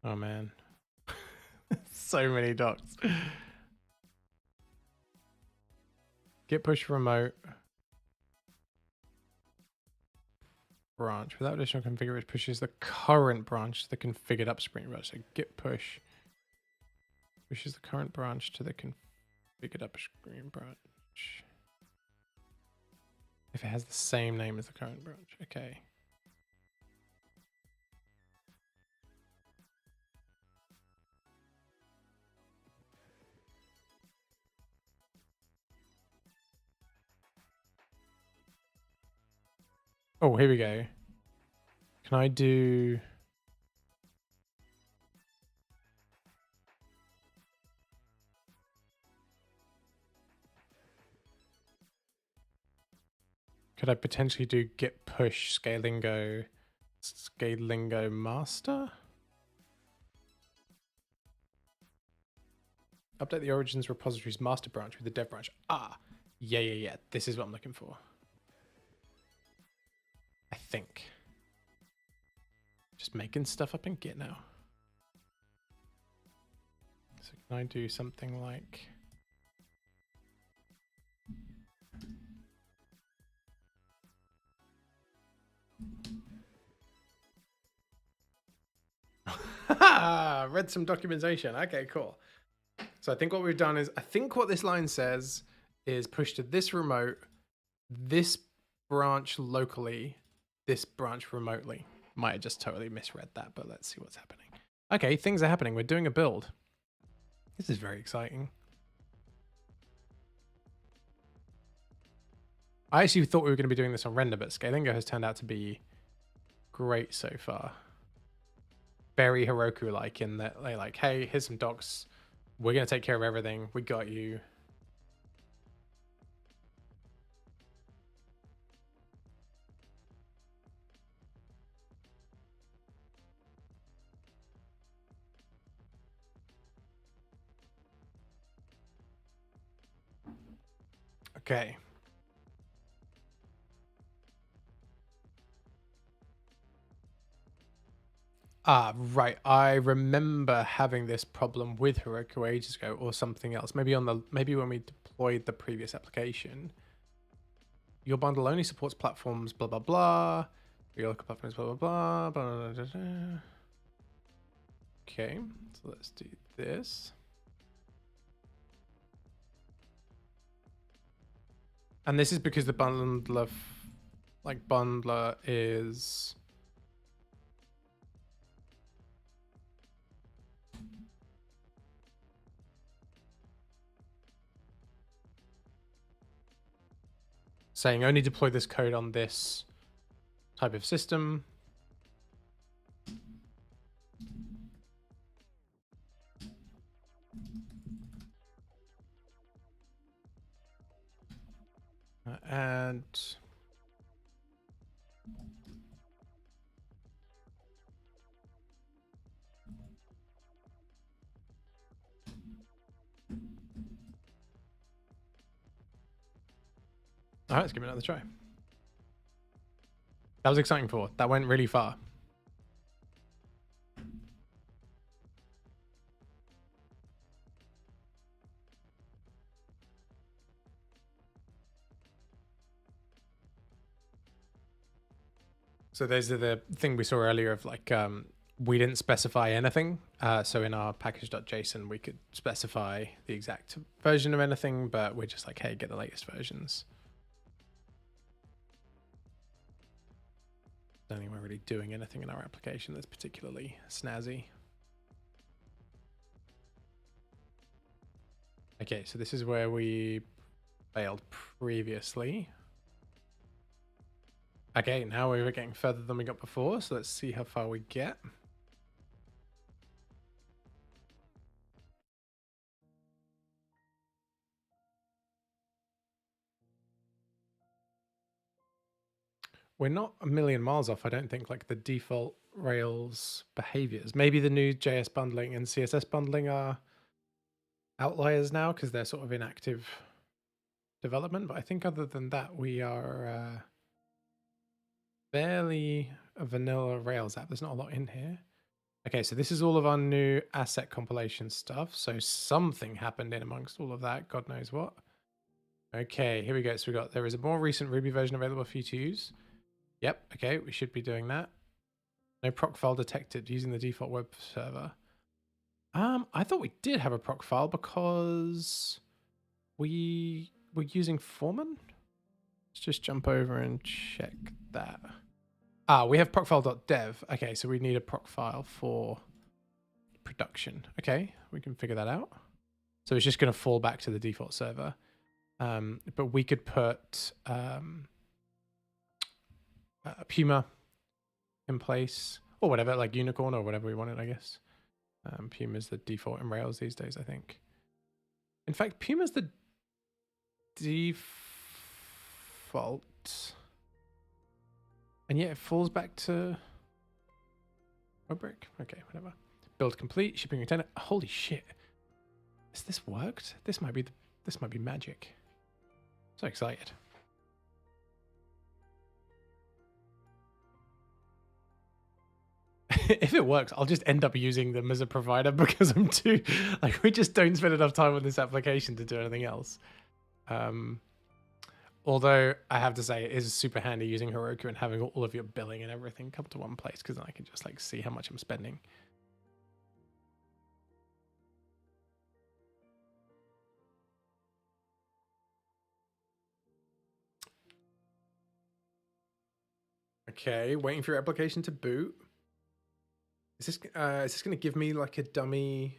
Oh man. So many docs. Git push remote branch. Without additional configuration, pushes the current branch to the configured upstream branch. So git push pushes the current branch to the configured upstream branch. If it has the same name as the current branch. Okay. Oh, here we go. Can I do... Could I potentially do git push scalingo master? Update the origins repository's master branch with the dev branch. Ah, yeah. This is what I'm looking for. I think. Just making stuff up in Git now. So can I do something like... Read some documentation. Okay, cool. So I think what we've done is, I think what this line says is push to this remote, this branch locally, this branch remotely. Might have just totally misread that, but let's see what's happening. Okay, things are happening. We're doing a build. This is very exciting. I actually thought we were going to be doing this on render, but Scalingo has turned out to be great so far. Very Heroku-like in that they're like, hey, here's some docs. We're going to take care of everything. We got you. Okay. Ah, right. I remember having this problem with Heroku ages ago, or something else. Maybe when we deployed the previous application. Your bundle only supports platforms, blah blah blah. Your local platforms, blah blah blah. Blah, blah, blah, blah. Okay, so let's do this. And this is because the bundler, bundler is. Saying only deploy this code on this type of system. And all right, let's give it another try. That was exciting for. That went really far. So those are the thing we saw earlier of like we didn't specify anything. So in our package.json, we could specify the exact version of anything, but we're just like, hey, get the latest versions. I don't think we're really doing anything in our application that's particularly snazzy. Okay, so this is where we failed previously. Okay, now we're getting further than we got before, so let's see how far we get. We're not a million miles off, I don't think, like the default Rails behaviors. Maybe the new JS bundling and CSS bundling are outliers now because they're sort of in active development. But I think other than that, we are fairly a vanilla Rails app. There's not a lot in here. Okay, so this is all of our new asset compilation stuff. So something happened in amongst all of that. God knows what. Okay, here we go. So we got, there is a more recent Ruby version available for you to use. Yep, okay, we should be doing that. No proc file detected using the default web server. I thought we did have a proc file because we were using Foreman. Let's just jump over and check that. We have procfile.dev. Okay, so we need a proc file for production. Okay, we can figure that out. So it's just going to fall back to the default server. But we could put Puma in place, or whatever, like Unicorn or whatever we wanted, I guess. Puma is the default in Rails these days, I think. In fact, Puma is the default, and yet it falls back to Rubric. Okay, whatever. Build complete, shipping container. Holy shit! Has this worked? This might be magic. So excited. If it works, I'll just end up using them as a provider because I'm too, like, we just don't spend enough time on this application to do anything else. Although I have to say it is super handy using Heroku and having all of your billing and everything come to one place because then I can just like see how much I'm spending. Okay, waiting for your application to boot. Is this going to give me like a dummy?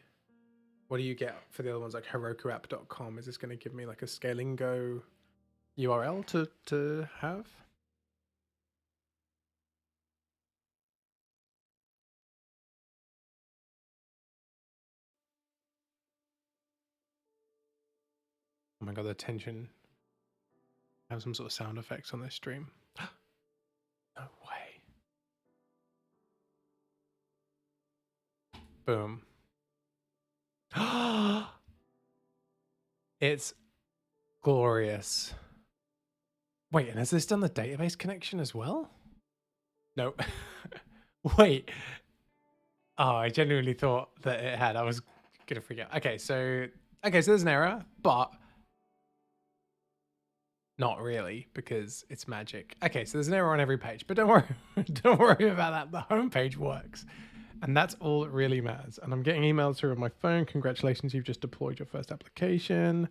What do you get for the other ones, like herokuapp.com? Is this going to give me like a Scalingo URL to have? Oh my god, the tension. I have some sort of sound effects on this stream. No way. Boom. It's Glorious. Wait, and has this done the database connection as well? No. Wait. Oh, I genuinely thought that it had. I was gonna freak out. Okay, so there's an error, but not really because it's magic. Okay, so there's an error on every page, but don't worry, don't worry about that. The home page works, and that's all that really matters. And I'm getting emails through on my phone. Congratulations, you've just deployed your first application.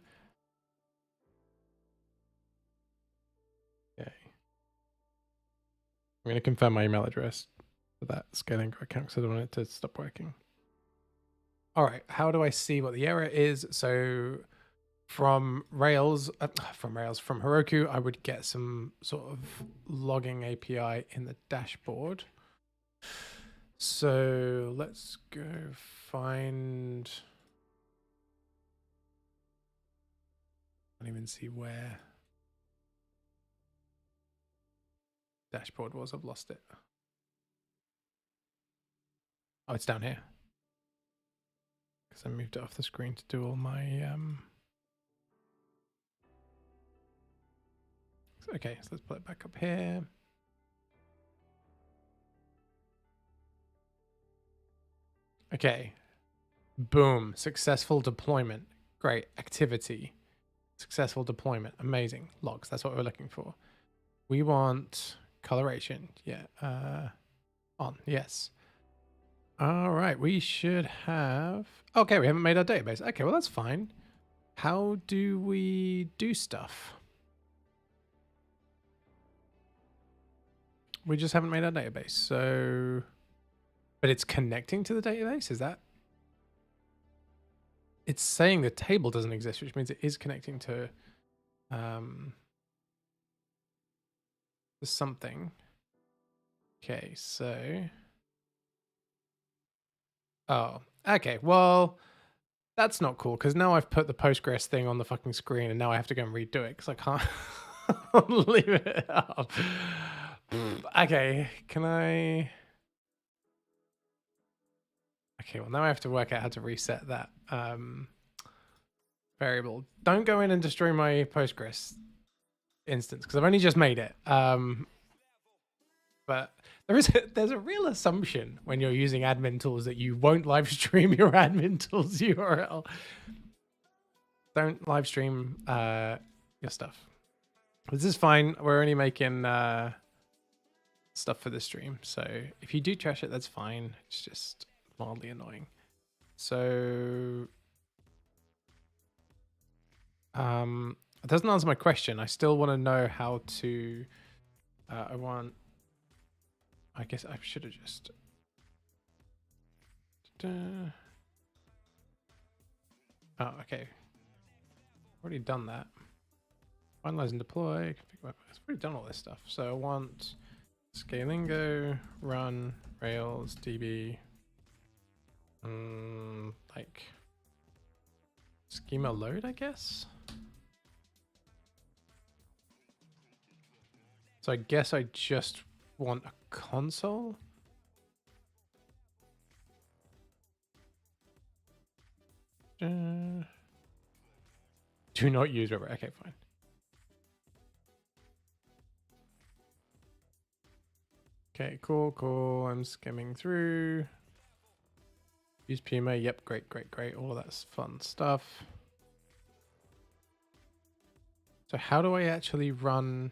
Okay, I'm gonna confirm my email address for that scaling account because I don't want it to stop working. All right, how do I see what the error is? So from Heroku, I would get some sort of logging API in the dashboard. So let's go find, I don't even see where dashboard was. I've lost it. Oh, it's down here. Because I moved it off the screen to do all my okay, so let's put it back up here. Okay. Boom. Successful deployment. Great. Activity. Successful deployment. Amazing. Logs. That's what we're looking for. We want coloration. Yeah. On. Yes. All right. We should have... Okay, we haven't made our database. Okay, well, that's fine. How do we do stuff? We just haven't made our database. So... But it's connecting to the database? Is that... It's saying the table doesn't exist, which means it is connecting to something. Okay, so... Oh, okay. Well, that's not cool because now I've put the Postgres thing on the fucking screen and now I have to go and redo it because I can't leave it up. Okay, can I... Okay, well now I have to work out how to reset that variable. Don't go in and destroy my Postgres instance because I've only just made it. But there's a real assumption when you're using admin tools that you won't live stream your admin tools URL. Don't live stream your stuff. This is fine. We're only making stuff for the stream. So if you do trash it, that's fine. It's just mildly annoying. So it doesn't answer my question. I still want to know how to I guess I should have just oh, okay. Already done that. Finalize and deploy. It's already done all this stuff. So I want scalingo run Rails DB like schema load, I guess. So I guess I just want a console. Do not use rubber. Okay, fine. Okay, cool. I'm skimming through. Use PMA. Yep, great. All of that's fun stuff. So how do I actually run...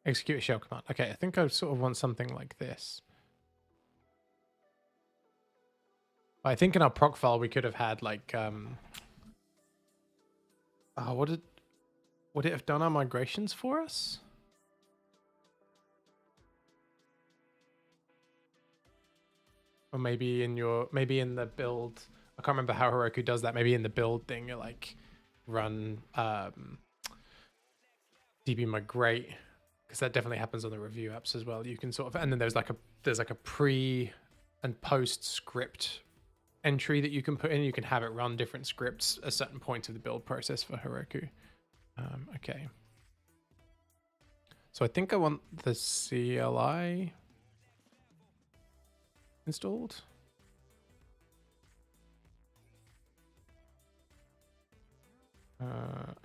Execute a shell command. Okay, I think I sort of want something like this. I think in our proc file we could have had like would it have done our migrations for us? Or maybe in the build, I can't remember how Heroku does that. Maybe in the build thing you like run db migrate, because that definitely happens on the review apps as well. You can sort of, and then there's like a pre and post script entry that you can put in. You can have it run different scripts at certain points of the build process for Heroku. Okay. So I think I want the CLI installed.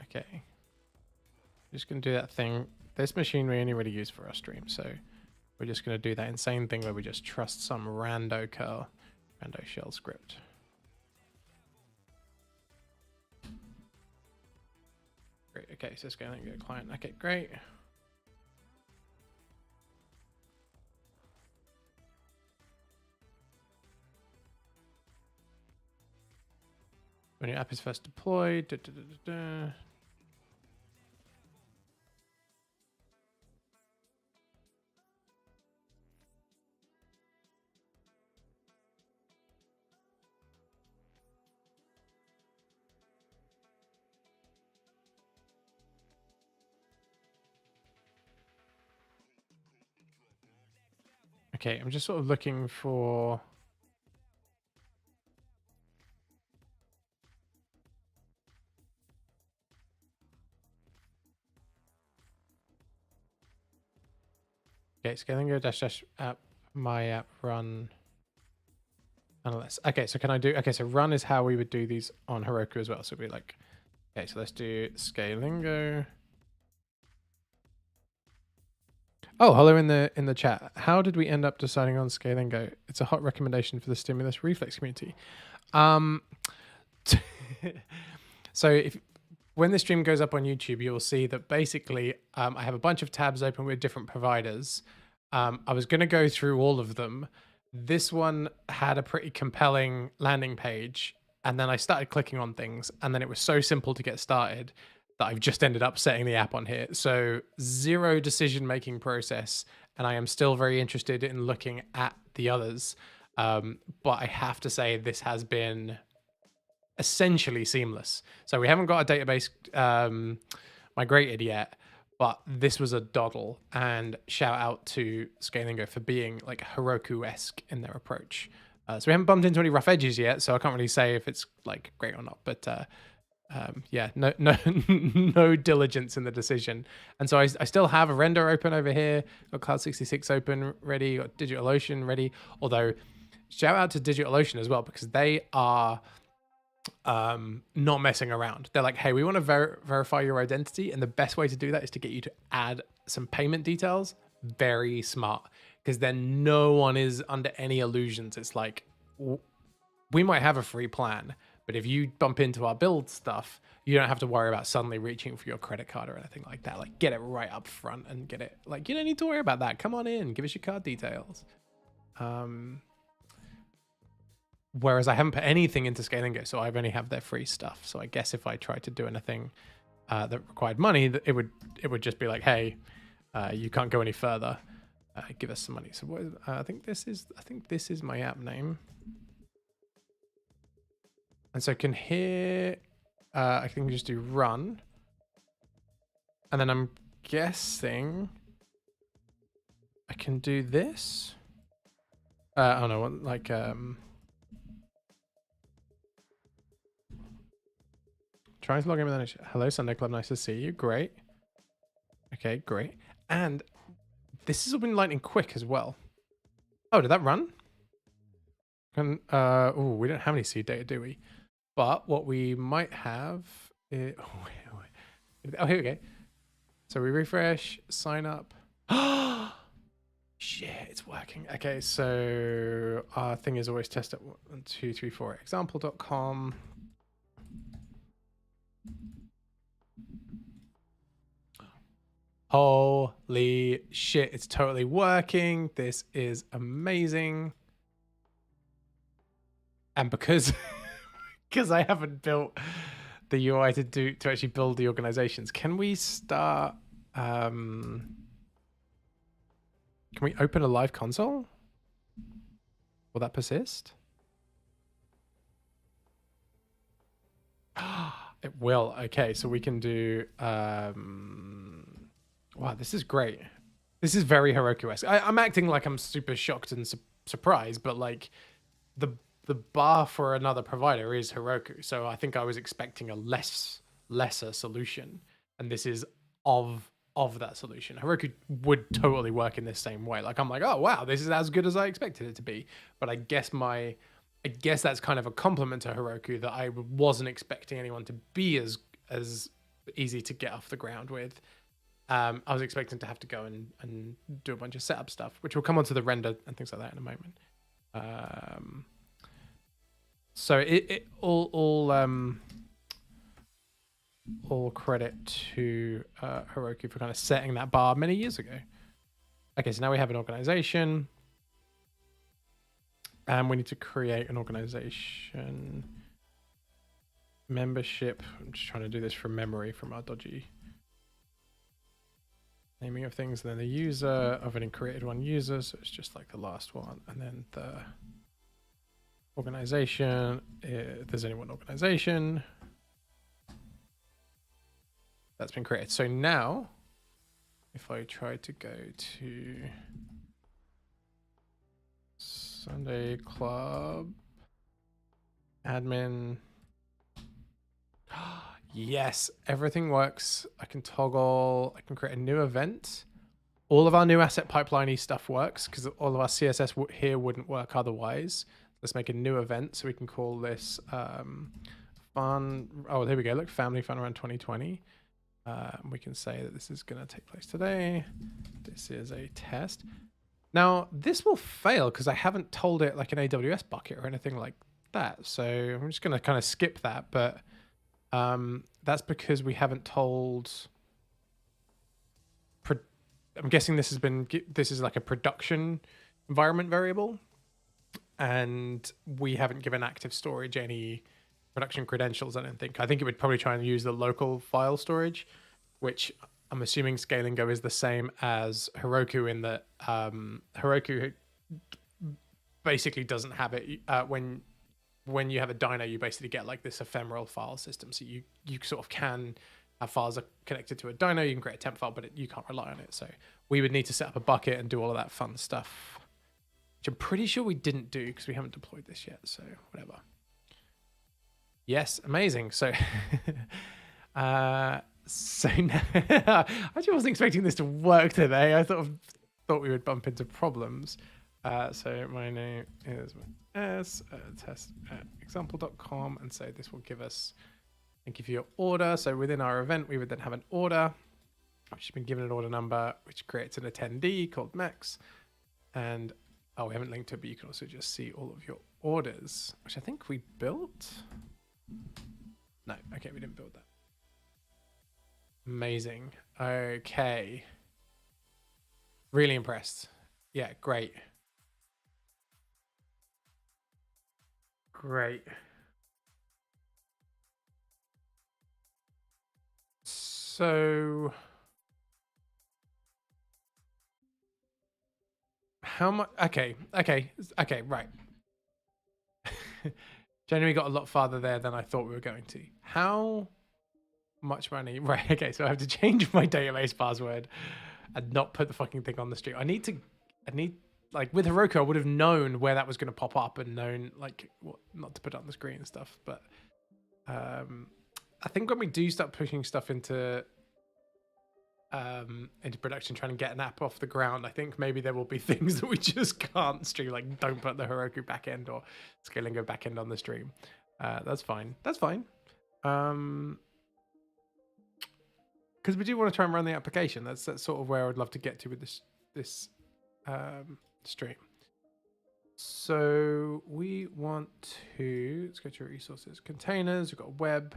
Okay. Just going to do that thing. This machine we only really use for our stream, so we're just going to do that insane thing where we just trust some rando shell script. Great. Okay, so scaling go client. Okay, great. When your app is first deployed. Okay, I'm just sort of looking for... Okay, scaling go dash app, my app run analyst. Okay, so can I do... Okay, so run is how we would do these on Heroku as well. So we'd be like... Okay, so let's do scalingo. Oh, hello in the chat. How did we end up deciding on scalingo? It's a hot recommendation for the stimulus reflex community. So when the stream goes up on YouTube, you'll see that basically I have a bunch of tabs open with different providers. I was going to go through all of them. This one had a pretty compelling landing page, and then I started clicking on things, and then it was so simple to get started that I've just ended up setting the app on here. So 0 decision-making process, and I am still very interested in looking at the others. But I have to say this has been essentially seamless. So we haven't got a database migrated yet, but this was a doddle, and shout out to Scalingo for being like Heroku-esque in their approach. So we haven't bumped into any rough edges yet, so I can't really say if it's like great or not, but yeah, no diligence in the decision. And so I still have a render open over here, got Cloud 66 open ready, got DigitalOcean ready. Although shout out to DigitalOcean as well, because they are not messing around. They're like, hey, we want to verify your identity, and the best way to do that is to get you to add some payment details. Very smart, because then no one is under any illusions. It's like, we might have a free plan, but if you bump into our build stuff, you don't have to worry about suddenly reaching for your credit card or anything like that. Like, get it right up front and get it, like, you don't need to worry about that. Come on in, give us your card details. Whereas I haven't put anything into Scalingo, so I've only have their free stuff. So I guess if I tried to do anything that required money, it would just be like, hey, you can't go any further. Give us some money. So what is, I think this is my app name. And so can here, I can just do run. And then I'm guessing I can do this. I don't know, like, trying to log in with an hello, Sunday Club, nice to see you. Great. Okay, great. And this has all been lightning quick as well. Oh, did that run? Can, oh, we don't have any seed data, do we? But what we might have is, oh, here we go. So we refresh, sign up. Shit, it's working. Okay, so our thing is always test at 1, 2, 3, 4 example.com. Holy shit, it's totally working. This is amazing. And because I haven't built the UI to actually build the organizations, can we start can we open a live console? Will that persist? It will. Okay, so we can do wow, this is great. This is very Heroku-esque. I'm acting like I'm super shocked and surprised, but like the bar for another provider is Heroku. So I think I was expecting a lesser solution, and this is of that solution. Heroku would totally work in this same way. Like I'm like, oh wow, this is as good as I expected it to be. But I guess that's kind of a compliment to Heroku that I wasn't expecting anyone to be as easy to get off the ground with. I was expecting to have to go and do a bunch of setup stuff, which will come onto the render and things like that in a moment. So it all credit to Heroku for kind of setting that bar many years ago. Okay, so now we have an organization, and we need to create an organization membership. I'm just trying to do this from memory from our dodgy naming of things, and then the user. I've already created one user, so it's just like the last one, and then the organization. If there's only one organization that's been created. So now, if I try to go to Sunday Club admin. Yes, everything works. I can toggle, I can create a new event. All of our new asset pipeline-y stuff works because all of our CSS here wouldn't work otherwise. Let's make a new event. So we can call this fun. Oh, there we go. Look, family fun around 2020. We can say that this is going to take place today. This is a test. Now, this will fail because I haven't told it like an AWS bucket or anything like that. So I'm just going to kind of skip that. But that's because we haven't told. I'm guessing this is like a production environment variable, and we haven't given active storage any production credentials. I don't think. I think it would probably try and use the local file storage, which I'm assuming Scalingo is the same as Heroku in that Heroku basically doesn't have it. When you have a dyno, you basically get like this ephemeral file system. So you sort of can have files are connected to a dyno. You can create a temp file, but you can't rely on it. So we would need to set up a bucket and do all of that fun stuff, which I'm pretty sure we didn't do because we haven't deployed this yet. So whatever. Yes, amazing. So, so now, I actually wasn't expecting this to work today. I thought we would bump into problems. So my name is test at example.com, and so this will give us, thank you for your order. So within our event, we would then have an order, which has been given an order number, which creates an attendee called Max. And we haven't linked to it, but you can also just see all of your orders, which I think we built. No, okay, we didn't build that. Amazing. Okay. Really impressed. Yeah, great. Great. So how much? Okay, right. Generally got a lot farther there than I thought we were going to. How much money? Right, okay, so I have to change my database password and not put the fucking thing on the stream. I need like with Heroku, I would have known where that was going to pop up and known like what not to put it on the screen and stuff. But I think when we do start pushing stuff into production, trying to get an app off the ground, I think maybe there will be things that we just can't stream. Like don't put the Heroku backend or Scalingo backend on the stream. That's fine. That's fine. Because we do want to try and run the application. That's sort of where I'd love to get to with this stream. So we want to, let's go to resources, containers. We've got web,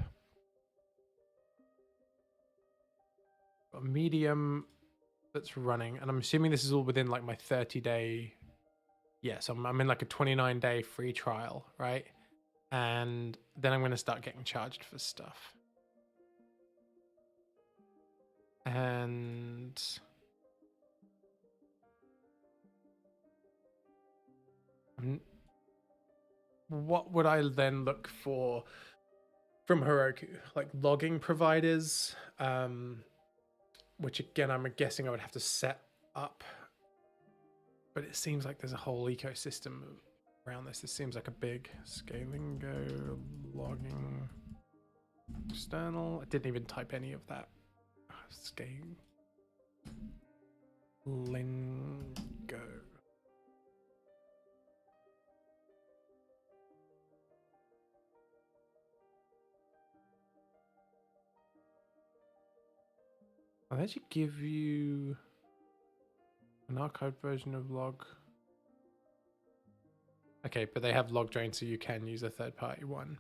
got a medium that's running, and I'm assuming this is all within like my 30-day. Yes, I'm in like a 29-day free trial, right? And then I'm going to start getting charged for stuff. And what would I then look for from Heroku? Like logging providers, which again, I'm guessing I would have to set up but it seems like there's a whole ecosystem around this. This seems like a big scaling go logging external. I didn't even type any of that. Scaling Lingo. I'll actually give you an archived version of log. Okay, but they have log drain, so you can use a third-party one.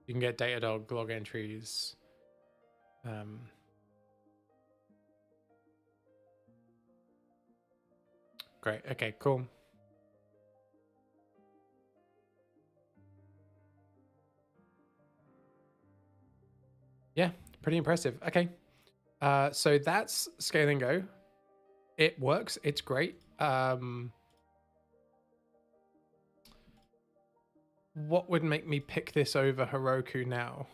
You can get Datadog log entries. Great. Okay, cool. Yeah, pretty impressive. Okay. So that's Scaling Go. It works. It's great. What would make me pick this over Heroku now?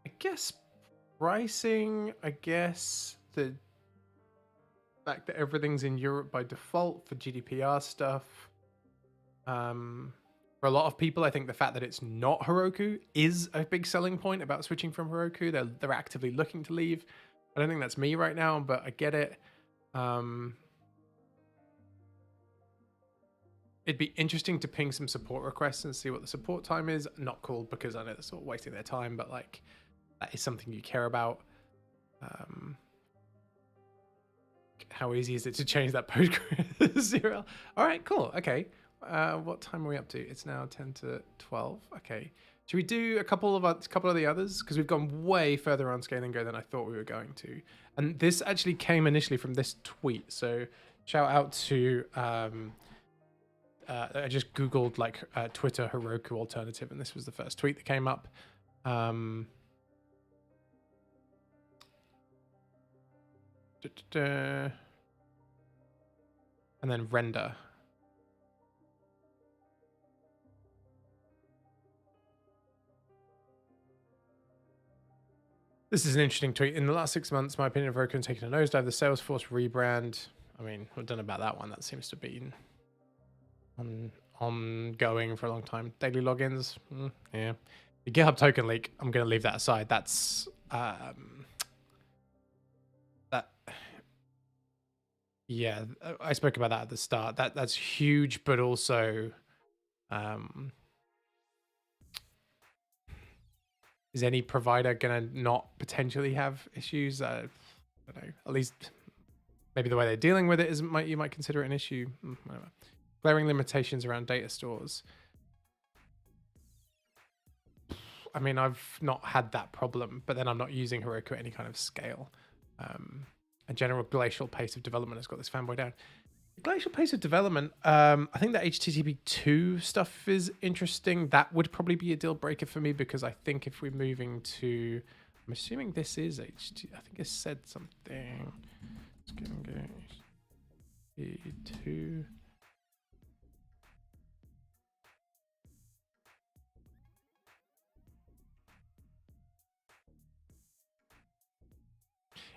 I guess pricing, I guess the fact that everything's in Europe by default for GDPR stuff. For a lot of people, I think the fact that it's not Heroku is a big selling point about switching from Heroku. They're actively looking to leave. I don't think that's me right now, but I get it. It'd be interesting to ping some support requests and see what the support time is. Not cool because I know they're sort of wasting their time, but like that is something you care about. How easy is it to change that Postgres URL? All right, cool. Okay. What time are we up to? It's now 10 to 12. Okay. Should we do a couple of the others? Because we've gone way further on Scaling Go than I thought we were going to. And this actually came initially from this tweet. So shout out to I just Googled like Twitter Heroku alternative, and this was the first tweet that came up. And then render. This is an interesting tweet. In the last 6 months, my opinion of Heroku has taken a nosedive. The Salesforce rebrand. I mean, I don't know about that one. That seems to be ongoing for a long time. Daily logins. Yeah. The GitHub token leak, I'm going to leave that aside. That's yeah, I spoke about that at the start. That's huge, but also is any provider going to not potentially have issues? I don't know. At least maybe the way they're dealing with it is you might consider it an issue. Whatever. Glaring limitations around data stores. I mean, I've not had that problem, but then I'm not using Heroku at any kind of scale. A general glacial pace of development has got this fanboy down. Glacial pace of development, I think that HTTP 2 stuff is interesting. That would probably be a deal breaker for me because I think if we're moving to, I'm assuming this is HTTP, I think it said something. Let's go HTTP 2.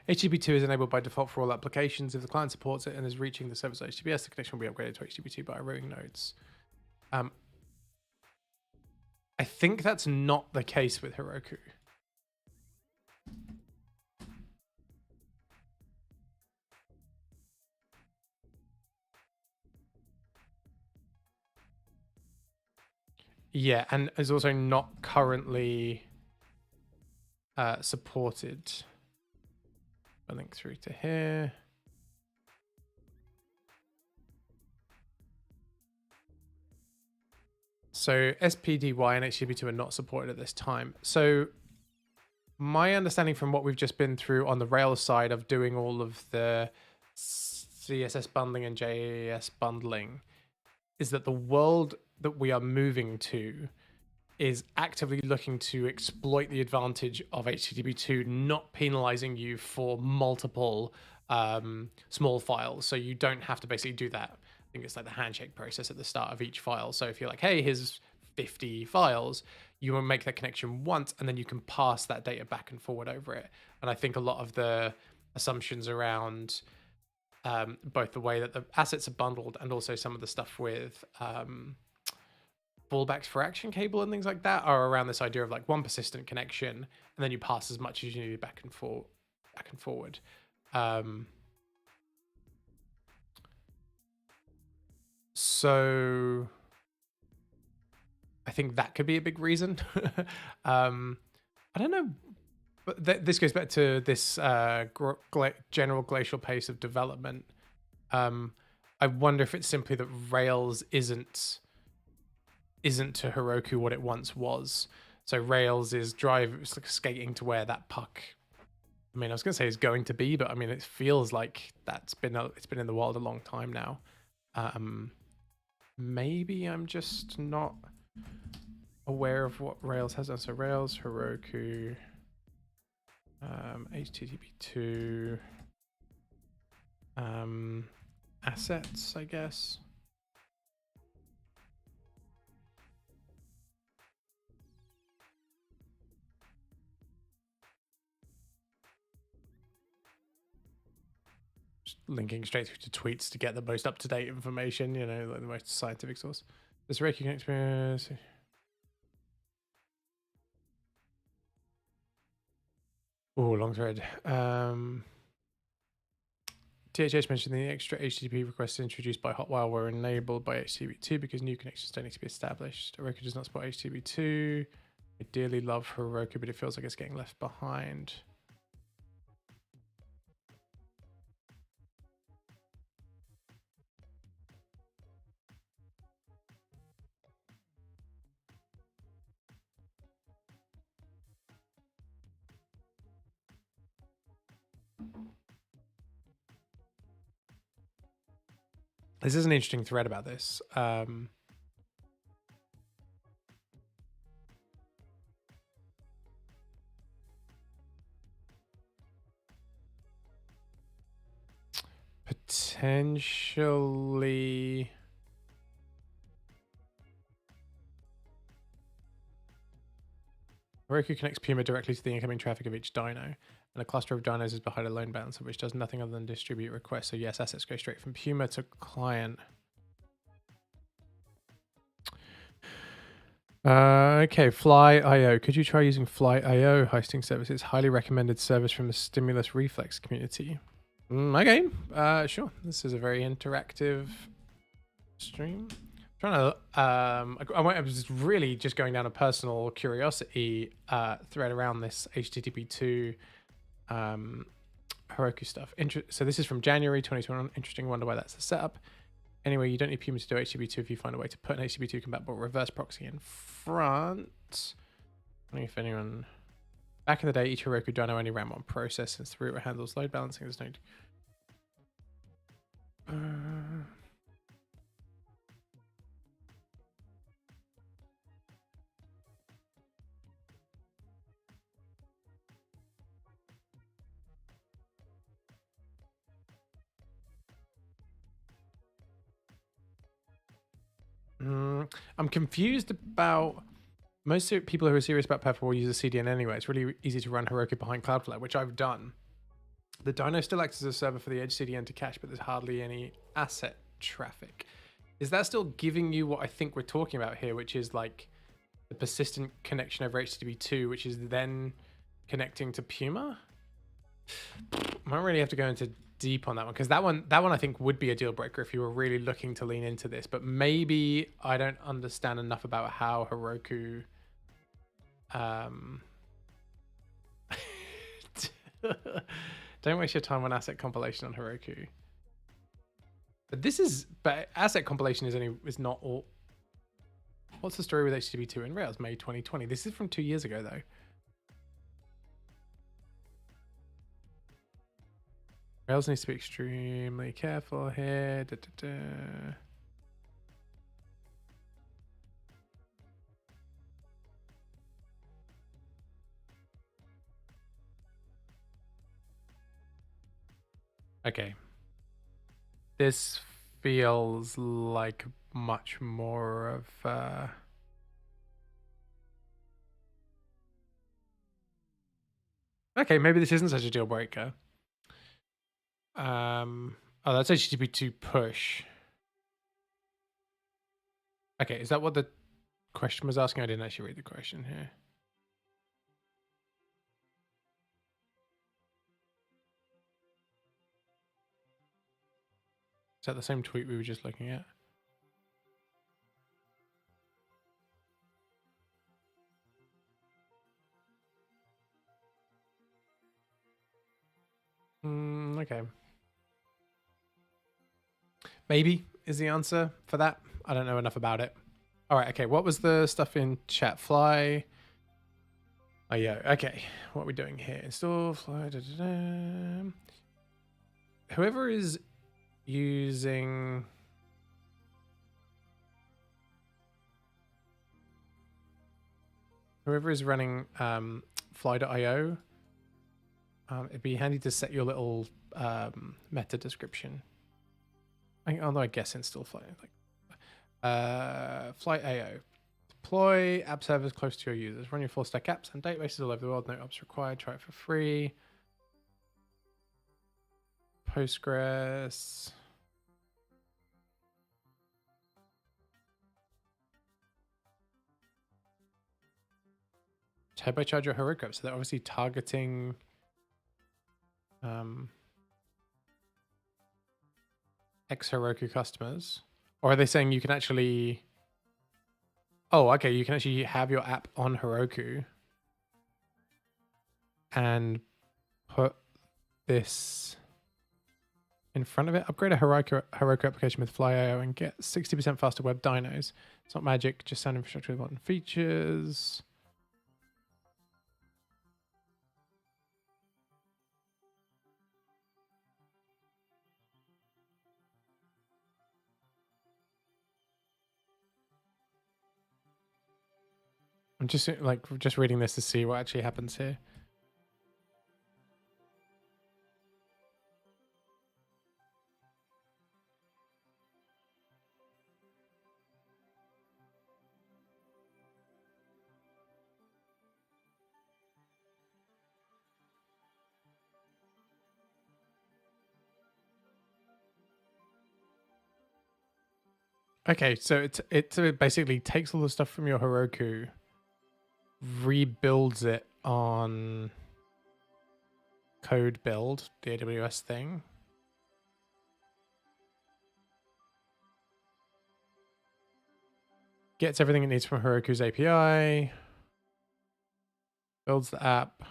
HTTP 2 is enabled by default for all applications. If the client supports it and is reaching the server's HTTPS, the connection will be upgraded to HTTP 2 by routing nodes. I think that's not the case with Heroku. Yeah, and is also not currently supported. A link through to here. So SPDY and HTTP2 are not supported at this time. So my understanding from what we've just been through on the Rails side of doing all of the CSS bundling and JS bundling is that the world that we are moving to is actively looking to exploit the advantage of HTTP2, not penalizing you for multiple small files, so you don't have to basically do that. I think it's like the handshake process at the start of each file. So if you're like, hey, here's 50 files, you will make that connection once, and then you can pass that data back and forward over it. And I think a lot of the assumptions around both the way that the assets are bundled and also some of the stuff with fallbacks for action cable and things like that are around this idea of like one persistent connection, and then you pass as much as you need back and forward. So I think that could be a big reason. I don't know, but this goes back to this general glacial pace of development. I wonder if it's simply that Rails isn't to Heroku what it once was. So Rails is skating to where that puck, I mean, I was going to say is going to be, but I mean, it feels like it's been in the world a long time now. Maybe I'm just not aware of what Rails has done. So Rails, Heroku, HTTP2, assets, I guess. Linking straight through to tweets to get the most up-to-date information, you know, like the most scientific source. This Heroku experience. Oh, long thread. THH mentioned the extra HTTP requests introduced by Hotwire were enabled by HTTP2 because new connections don't need to be established. Heroku does not support HTTP2. I dearly love Heroku, but it feels like it's getting left behind. This is an interesting thread about this. Potentially. Heroku connects Puma directly to the incoming traffic of each dyno, and a cluster of dynos is behind a load balancer, which does nothing other than distribute requests. So yes, assets go straight from Puma to client. Okay, Fly.io. Could you try using Fly.io hosting services? Highly recommended service from the Stimulus Reflex community. Okay, sure. This is a very interactive stream. I was really just going down a personal curiosity thread around this HTTP2 Heroku stuff. So this is from January 2021. Interesting. Wonder why that's the setup. Anyway, you don't need Puma to do HTTP2 if you find a way to put an HTTP2 compatible reverse proxy in front. I don't know if anyone... Back in the day, each Heroku dyno only ran one process since the root handles load balancing. There's no... I'm confused about most people who are serious about Pepper will use a CDN anyway. It's really easy to run Heroku behind Cloudflare, which I've done. The dyno still acts as a server for the edge CDN to cache, but there's hardly any asset traffic. Is that still giving you what I think we're talking about here, which is like the persistent connection over HTTP2, which is then connecting to Puma? I might really have to go into deep on that one, because that one I think would be a deal breaker if you were really looking to lean into this, but maybe I don't understand enough about how Heroku don't waste your time on asset compilation on Heroku. But asset compilation is not all. What's the story with HTTP2 in Rails? May 2020. This is from 2 years ago though. Rails needs to be extremely careful here. Okay. This feels like much more of okay, maybe this isn't such a deal breaker. Oh, that's HTTP to push. Okay, is that what the question was asking? I didn't actually read the question here. Is that the same tweet we were just looking at? Okay. Maybe is the answer for that. I don't know enough about it. All right. Okay. What was the stuff in chat? Fly. Oh, yeah. Okay. What are we doing here? Install fly. Da, da, da. Whoever is using. Whoever is running fly.io, it'd be handy to set your little meta description. Although I guess install fly. Fly.io. Deploy app servers close to your users. Run your full stack apps and databases all over the world. No ops required. Try it for free. Postgres. Turbocharge your Heroku. So they're obviously targeting ex-Heroku customers. Or are they saying you can actually... Oh, okay. You can actually have your app on Heroku and put this in front of it. Upgrade a Heroku application with Fly.io and get 60% faster web dynos. It's not magic, just sound infrastructure with modern features. I'm just reading this to see what actually happens here. Okay, so it basically takes all the stuff from your Heroku, rebuilds it on code build, the AWS thing. Gets everything it needs from Heroku's API. Builds the app.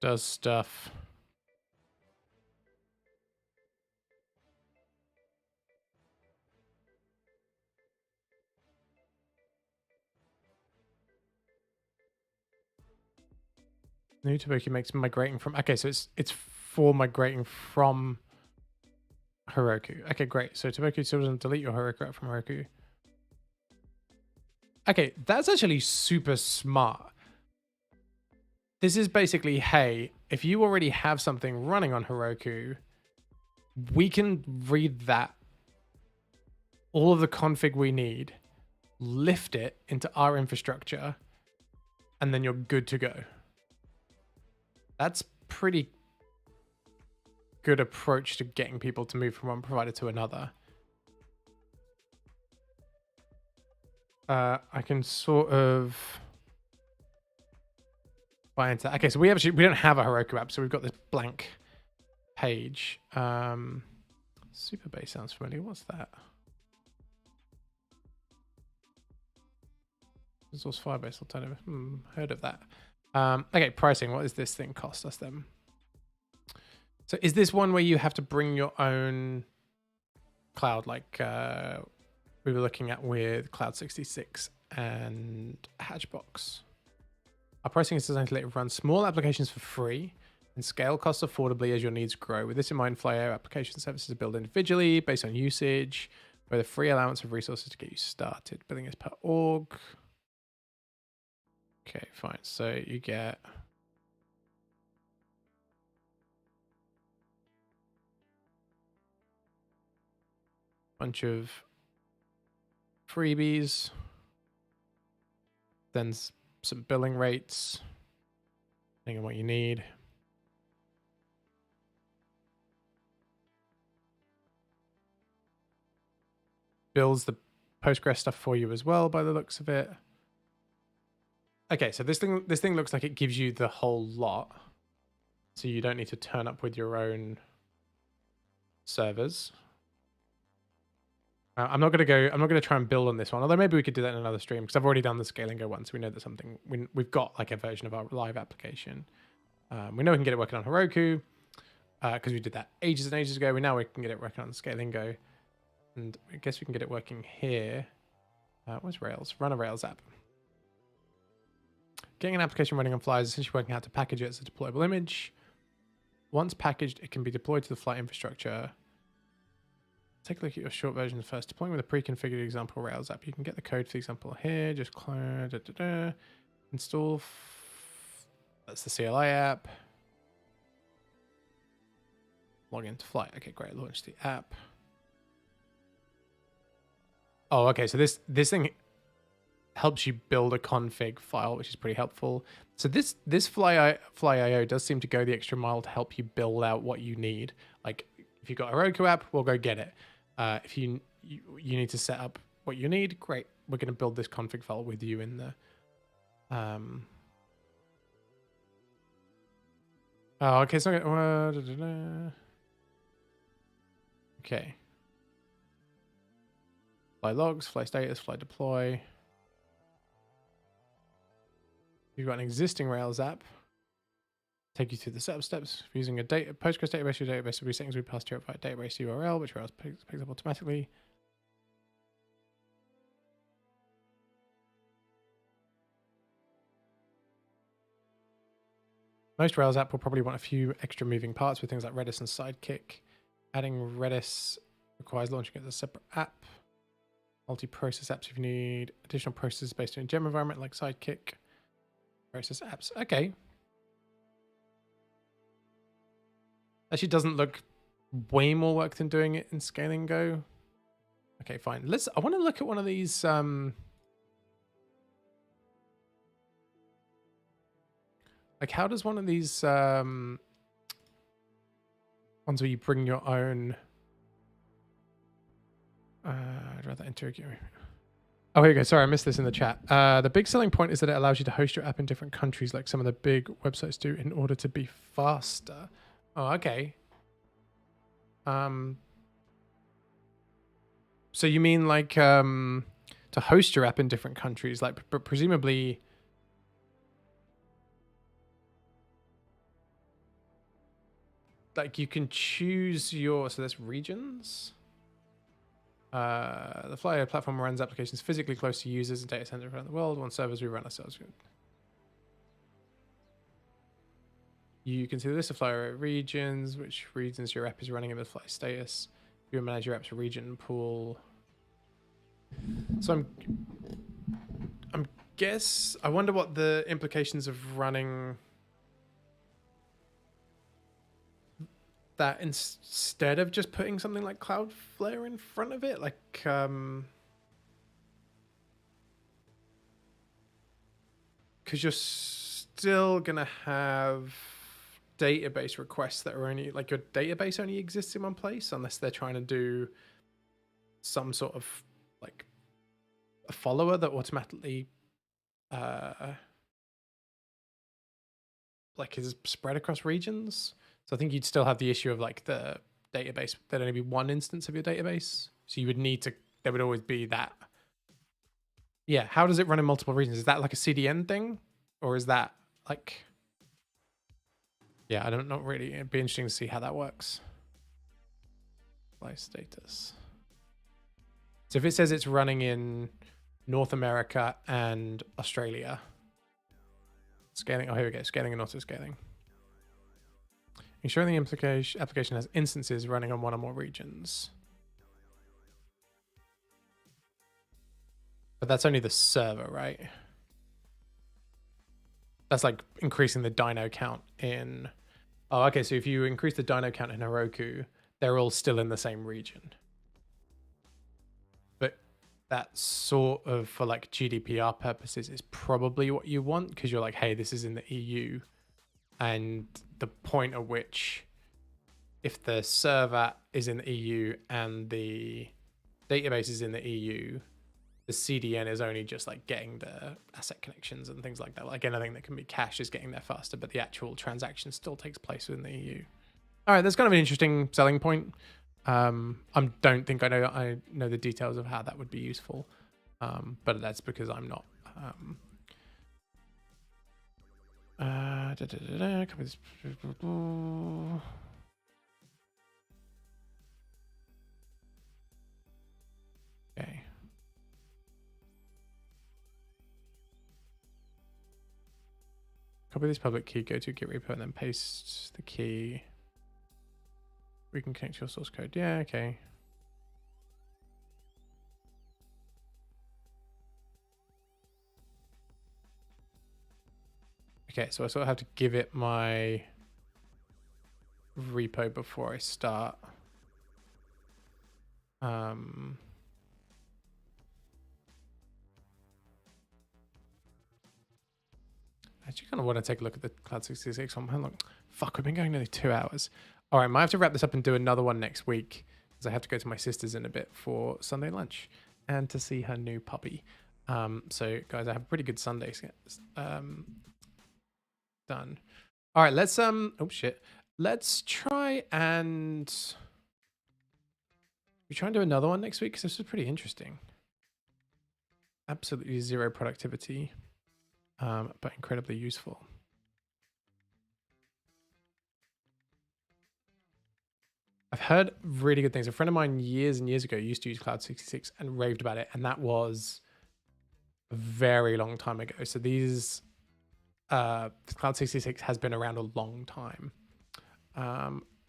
Does stuff. New Tabuki makes migrating from... Okay, so it's for migrating from Heroku. Okay, great. So Tabuki still doesn't delete your Heroku app from Heroku. Okay, that's actually super smart. This is basically, hey, if you already have something running on Heroku, we can read that, all of the config we need, lift it into our infrastructure, and then you're good to go. That's pretty good approach to getting people to move from one provider to another. I can sort of buy into that. Okay, so we don't have a Heroku app, so we've got this blank page. Superbase sounds familiar. What's that? Resource Firebase alternative. Heard of that. Okay, pricing. What does this thing cost us then? So is this one where you have to bring your own cloud, like we were looking at with Cloud 66 and Hatchbox? Our pricing is designed to let you run small applications for free and scale costs affordably as your needs grow. With this in mind, Fly.io application services are built individually based on usage, with a free allowance of resources to get you started. Billing is per org. Okay, fine. So you get Bunch of freebies. Then some billing rates, depending on what you need. Builds the Postgres stuff for you as well, by the looks of it. Okay, so this thing looks like it gives you the whole lot, so you don't need to turn up with your own servers. I'm not gonna try and build on this one, although maybe we could do that in another stream, because I've already done the Scalingo one, so we know that we've got like a version of our live application. We know we can get it working on Heroku, because we did that ages and ages ago. We can get it working on Scalingo, and I guess we can get it working here. Where's Rails? Run a Rails app. Getting an application running on Fly is essentially working out how to package it as a deployable image. Once packaged, it can be deployed to the Fly infrastructure. Take a look at your short version first. Deploying with a pre-configured example Rails app. You can get the code for the example here. Just install. That's the CLI app. Log into Fly. Okay, great. Launch the app. Oh, okay. So this thing helps you build a config file, which is pretty helpful. So this Fly.io does seem to go the extra mile to help you build out what you need. Like if you've got a Heroku app, we'll go get it. If you need to set up what you need, great. We're going to build this config file with you in the. Oh, okay. It's not gonna, okay. Fly logs, fly status, fly deploy. You've got an existing Rails app. Take you through the setup steps. If using a Postgres database, your database will be settings we pass to your database URL, which Rails picks up automatically. Most Rails app will probably want a few extra moving parts with things like Redis and Sidekick. Adding Redis requires launching it as a separate app. Multi-process apps if you need additional processes based on a gem environment like Sidekick. Process apps. Okay. Actually doesn't look way more work than doing it in Scalingo. Okay, fine. I want to look at one of these like how does one of these ones where you bring your own I'd rather enter. Oh, here you go. Sorry, I missed this in the chat. The big selling point is that it allows you to host your app in different countries like some of the big websites do in order to be faster. Oh, okay. So you mean like to host your app in different countries, like but presumably like you can choose your, so that's regions. The Fly platform runs applications physically close to users and data centers around the world. On servers, we run ourselves. You can see the list of Fly regions, which regions your app is running in the Fly status. You manage your app's region pool. So I wonder what the implications of running that instead of just putting something like Cloudflare in front of it, like because you're still gonna have database requests that are only like your database only exists in one place unless they're trying to do some sort of like a follower that automatically like is spread across regions. So I think you'd still have the issue of like the database, there'd only be one instance of your database. So you would need to, there would always be that. Yeah, how does it run in multiple regions? Is that like a CDN thing? Or is that like, yeah, I don't know really. It'd be interesting to see how that works. Fly status. So if it says it's running in North America and Australia, scaling, oh, here we go, scaling and auto scaling. Ensuring the application has instances running on one or more regions. But that's only the server, right? That's like increasing the dyno count in... Oh, okay, so if you increase the dyno count in Heroku, they're all still in the same region. that sort of, for like GDPR purposes, is probably what you want, because you're like, hey, this is in the EU, and the point at which, if the server is in the EU and the database is in the EU, the CDN is only just like getting the asset connections and things like that. Like anything that can be cached is getting there faster, but the actual transaction still takes place within the EU. All right, that's kind of an interesting selling point. I don't think I know the details of how that would be useful, but that's because I'm not. Okay. Copy this public key, go to git repo, and then paste the key. We can connect to your source code. Yeah, okay. Okay, so I sort of have to give it my repo before I start. I actually kind of want to take a look at the Cloud 66 one. How long? Fuck, we've been going nearly 2 hours. All right, I might have to wrap this up and do another one next week, because I have to go to my sister's in a bit for Sunday lunch and to see her new puppy. So guys, I have a pretty good Sunday done. All right, let's oh shit. Let's try and we try and do another one next week, because this is pretty interesting. Absolutely zero productivity, but incredibly useful. I've heard really good things. A friend of mine years and years ago used to use Cloud 66 and raved about it, and that was a very long time ago. So these Cloud 66 has been around a long time.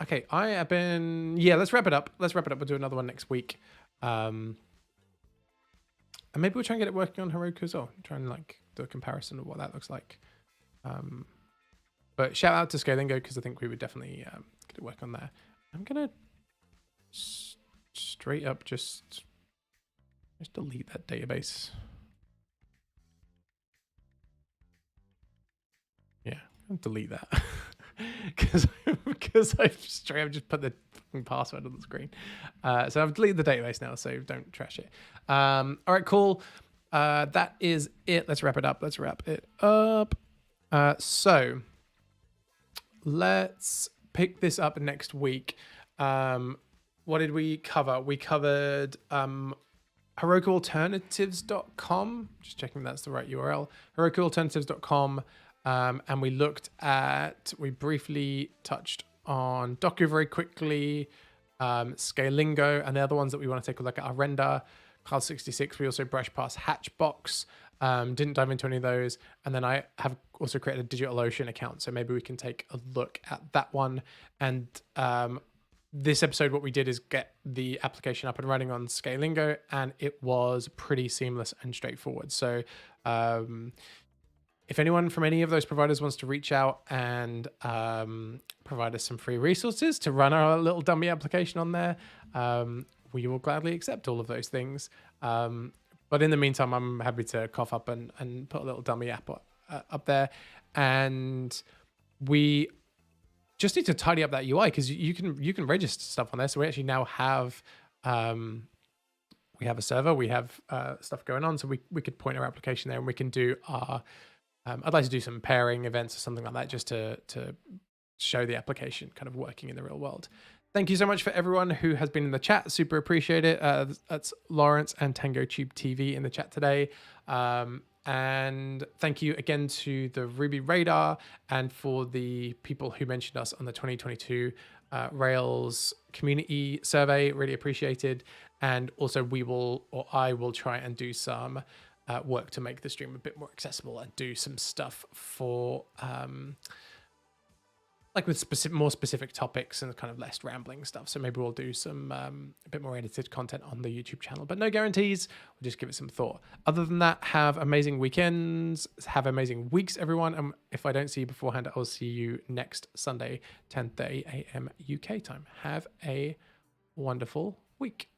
Okay, I have been... Yeah, let's wrap it up. We'll do another one next week. And maybe we'll try and get it working on Heroku as well. Try and like do a comparison of what that looks like. But shout out to Scalingo, because I think we would definitely get it work on there. I'm gonna straight up just delete that database. Yeah, I'll delete that because I've straight up just put the password on the screen. So I've deleted the database now, so don't trash it. All right, cool. That is it. Let's wrap it up. So let's pick this up next week. What did we cover? We covered HerokuAlternatives.com. Just checking that's the right URL. HerokuAlternatives.com. And we briefly touched on Docker very quickly, Scalingo, and the other ones that we want to take a look at are Render, Cloud 66. We also brushed past Hatchbox. Didn't dive into any of those. And then I have also created a DigitalOcean account, so maybe we can take a look at that one. And this episode, what we did is get the application up and running on Scalingo, and it was pretty seamless and straightforward. So if anyone from any of those providers wants to reach out and provide us some free resources to run our little dummy application on there, we will gladly accept all of those things. But in the meantime, I'm happy to cough up and put a little dummy app up there. And we just need to tidy up that UI, because you can register stuff on there. So we actually now have a server, we have stuff going on, so we could point our application there, and we can do our I'd like to do some pairing events or something like that, just to show the application kind of working in the real world. Thank you so much for everyone who has been in the chat. Super appreciate it. That's Lawrence and TangoTube TV in the chat today. And thank you again to the Ruby Radar and for the people who mentioned us on the 2022 Rails community survey. Really appreciated. And also I will try and do some work to make the stream a bit more accessible and do some stuff for like with more specific topics and kind of less rambling stuff. So maybe we'll do some a bit more edited content on the YouTube channel, but no guarantees. We'll just give it some thought. Other than that, have amazing weekends, have amazing weeks, everyone. And if I don't see you beforehand, I'll see you next Sunday, 10:30 a.m. UK time. Have a wonderful week.